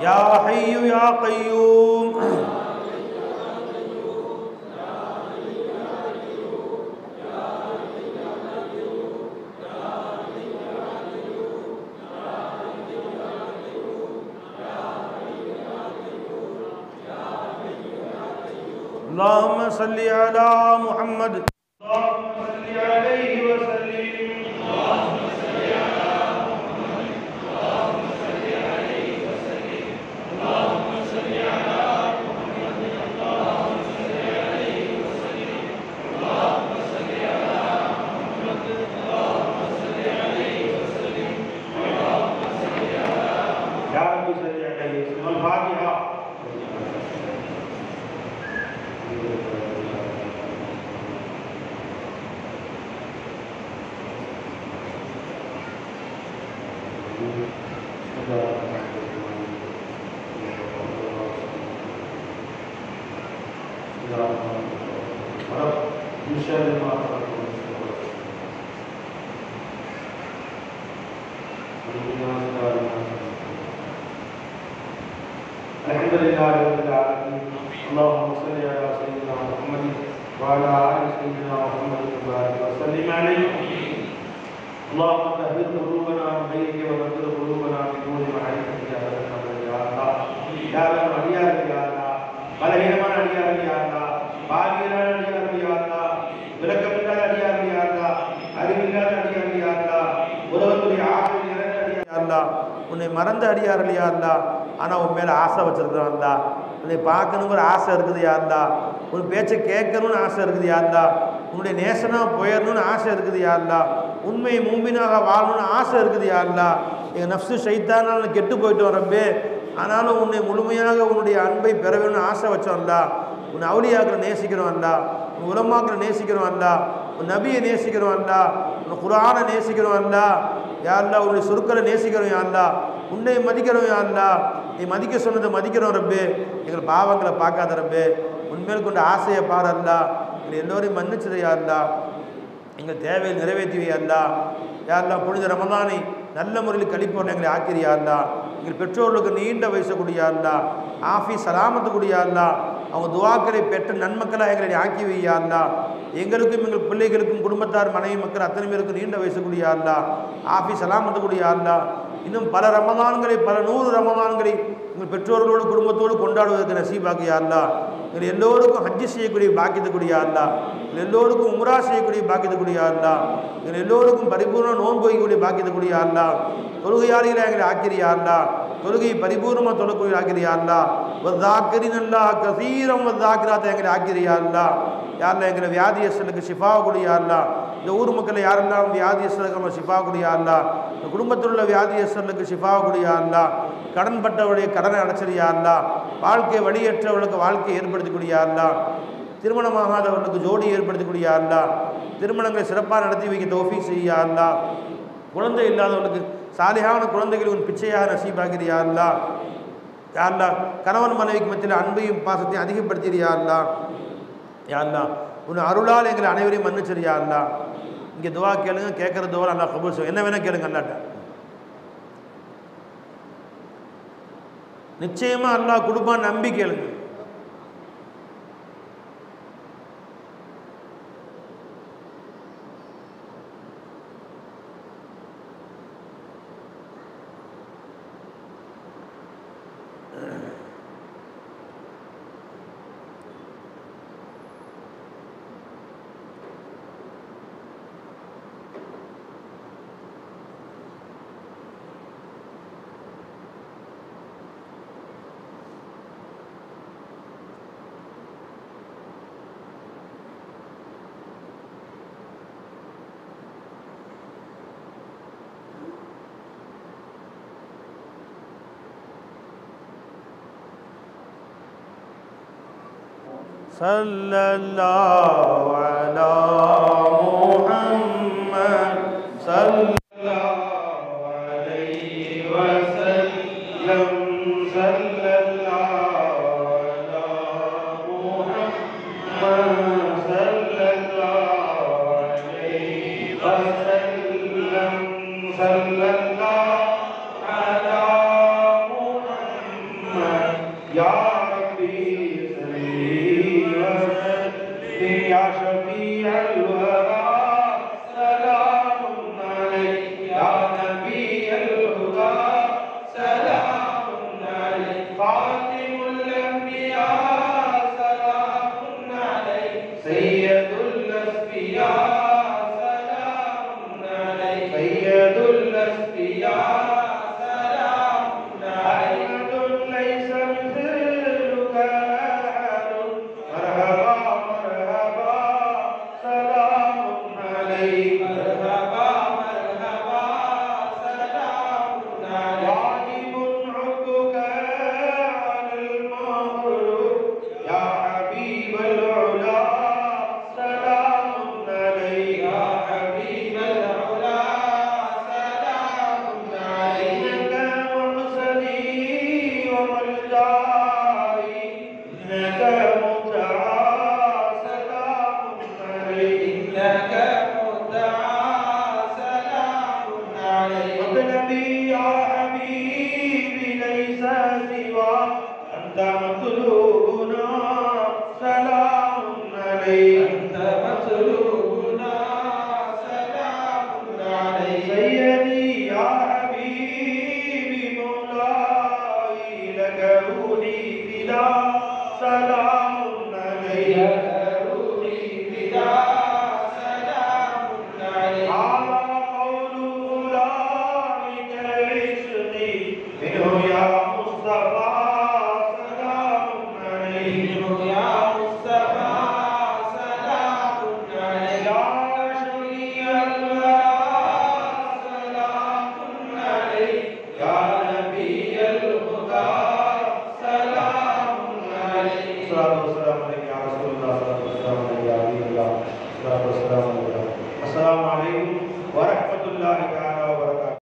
யா ஹய்யு யா கய்யூம். اللهم صل على محمد. اللهم صل عليه وسلم. اللهم صل على محمد. اللهم صل عليه وسلم. اللهم صل على محمد. اللهم صل عليه وسلم. اللهم صل على محمد. اللهم صل عليه وسلم. اللهم صل على محمد. يا رب صل عليه وسلم. الفاتحة. الحمدلله رب العالمين. اللهم صل على سيدنا محمد وعلى آل سيدنا محمد وبارك وسلم عليه. اللهم طهر قلوبنا بخيرك وبدل قلوبنا بنور معرفتك يا رب يا الله. يا رب அடியார்கள் யா அல்லாஹ், பலவீனமான அடியார்கள் யா அல்லாஹ், பாவியான அடியார்கள் யா அல்லாஹ், விளக்கமில்லாத அடியார்கள் யா அல்லாஹ், அறிவில்லாத அடியார்கள் யா அல்லாஹ், உலகத்துடைய ஆசை நிறைந்த அடியார்கள் யா அல்லாஹ், உன்னை மறந்த அடியார்கள் யா அல்லாஹ், ஆனால் உன் மேலே ஆசை வச்சிருக்கிறோம் அல்லா. உன்னை பார்க்கணுங்கிற ஆசை இருக்குது யா அல்லாஹ், உன் பேச்சை கேட்கணும்னு ஆசை இருக்குது யா அல்லாஹ், உன்னுடைய நேசனாக போயிடணும்னு ஆசை இருக்குது யா அல்லாஹ், உண்மை மூமினாக வாழணும்னு ஆசை இருக்குது யா அல்லாஹ். எங்கள் நஃப்ஸு ஷைத்தானால கெட்டு போயிட்டு வரப்பே, ஆனாலும் உன்னை முழுமையாக உன்னுடைய அன்பை பெற வேணும்னு ஆசை வச்சோம்ல. உன் அவுலியாக்களை நேசிக்கிறோம் அல்லா, உன் உலமாக்களை நேசிக்கிறோம் அல்லா, உன் நபியை நேசிக்கிறோம் அல்லா, உன் குர்ஆனை நேசிக்கிறோம் அல்லா, யா அல்லாஹ் உன்னுடைய சொற்களை நேசிக்கிறோம் யா அல்லாஹ், உன்னை மதிக்கிறோம் யா அல்லாஹ், நீ மதிக்க சொன்னதை மதிக்கிறோம் ரப்பே, எங்கள் பாவங்களை பார்க்காத ரப்பே, உன்மேல் கொண்ட ஆசையை பாரு அல்லா, எங்கள் எல்லோரையும் மன்னிச்சது யா அல்லாஹ், எங்கள் தேவையை நிறைவேற்றுவியா அல்லா, யா அல்லாஹ் புனித ரமலானை நல்ல முறையில் கழிப்போம் எங்களை ஆக்கிரியா அல்லா, எங்கள் பெற்றோர்களுக்கு நீண்ட வயசு கூடியா அல்லா, ஆஃபி சலாமத்து கூடியா அல்லா, அவங்க துவாக்களை பெற்ற நன்மக்களாக எங்களை ஆக்கி வையா அல்லா, எங்களுக்கும் எங்கள் பிள்ளைகளுக்கும் குடும்பத்தார் மனைவி மக்கள் அத்தனை பேருக்கும் நீண்ட வயசு கூடியா அல்லா, ஆஃபி சலாமத்து கூடியா அல்லா, இன்னும் பல ரமலான்களை பல 100 ரமலான்களை எங்கள் பெற்றோர்களோடு குடும்பத்தோடு கொண்டாடுவதற்கு நசீபாக்கியா அல்லா, எங்கள் எல்லோருக்கும் ஹஜ்ஜி செய்யக்கூடிய பாக்கியத்துக்கூடிய அல்லா, எங்கள் எல்லோருக்கும் உம்ரா செய்யக்கூடிய பாக்கியத்துக்கூடிய அல்லா, எங்கள் எல்லோருக்கும் பரிபூர்ண நோன்பு வைக்கக்கூடிய பாக்கியத்துக்கூடிய அல்லா, தொழுகையாளிகளை எங்களை ஆக்கிரியா அல்லா, தொழுகை பரிபூர்ணமாக தொழக்கூடிய ஆக்கிரியா அல்லா, வதாக்கிரின் அல்லா கசீரம் வதாக்கிராத்தை எங்களை ஆக்கிரியா அல்லா, யாரெல்லாம் எங்களை வியாதியஸ்தலுக்கு ஷிஃபா கூடியா அல்லா, இந்த ஊர் மக்களை யாரெல்லாம் வியாதியஸ்தலுக்கு நம்ம ஷிஃபா கூடியா அல்லா, இந்த குடும்பத்தில் உள்ள வியாதியஸ்தலுக்கு ஷிஃபா கூடியா அல்லா, கடன் பட்டவருடைய கடனை அடைச்சரியா அல்லா, வாழ்க்கை வழியற்றவர்களுக்கு வாழ்க்கையை ஏற்படுத்தக்கூடிய அல்லா, திருமணமாகாதவர்களுக்கு ஜோடி ஏற்படுத்தக்கூடிய அல்லா, திருமணங்களை சிறப்பாக நடத்தி வைக்க தௌஃபீக் செய்யா அல்லா, குழந்தை இல்லாதவர்களுக்கு சாலிஹான குழந்தைகள் உன் பிச்சையாக நசீபாகிறியா அல்லா, யா அல்லாஹ் கணவன் மனைவிக்கு மத்தியில் அன்பையும் பாசத்தையும் அதிகப்படுத்திறியா அல்லா, யா அல்லாஹ் உன் அருளால் எங்களை அனைவரையும் மன்னிச்சிரியா அல்லா. இங்கே துவா கேளுங்க, கேட்குற துவா அல்லாஹ் கபூல் செய்யும். என்ன வேணால் கேளுங்க அல்லாட்ட, நிச்சயமாக அல்லாஹ் கொடுப்பான்னு நம்பி கேளுங்க. सल्लल्लाहु अला मुहम्मद सल्लल्लाहु अलैहि वसल्लम सल्लल्लाहु अला मुहम्मद सल्लल्लाहु अलैहि वसल्लम सल्लल्लाहु अला मुहम्मद या या शफीअ अल-वरा सलामुन अलैक या नबी अल-हुदा सलामुन अलैक फातिमुल अंबिया सलामुन अलैक सय्यदुल अस्फिया सलामुन अलैक सय्यदुल अस्फिया सलामुन अलैक लैसा मिस्लुका अहद मरहबा या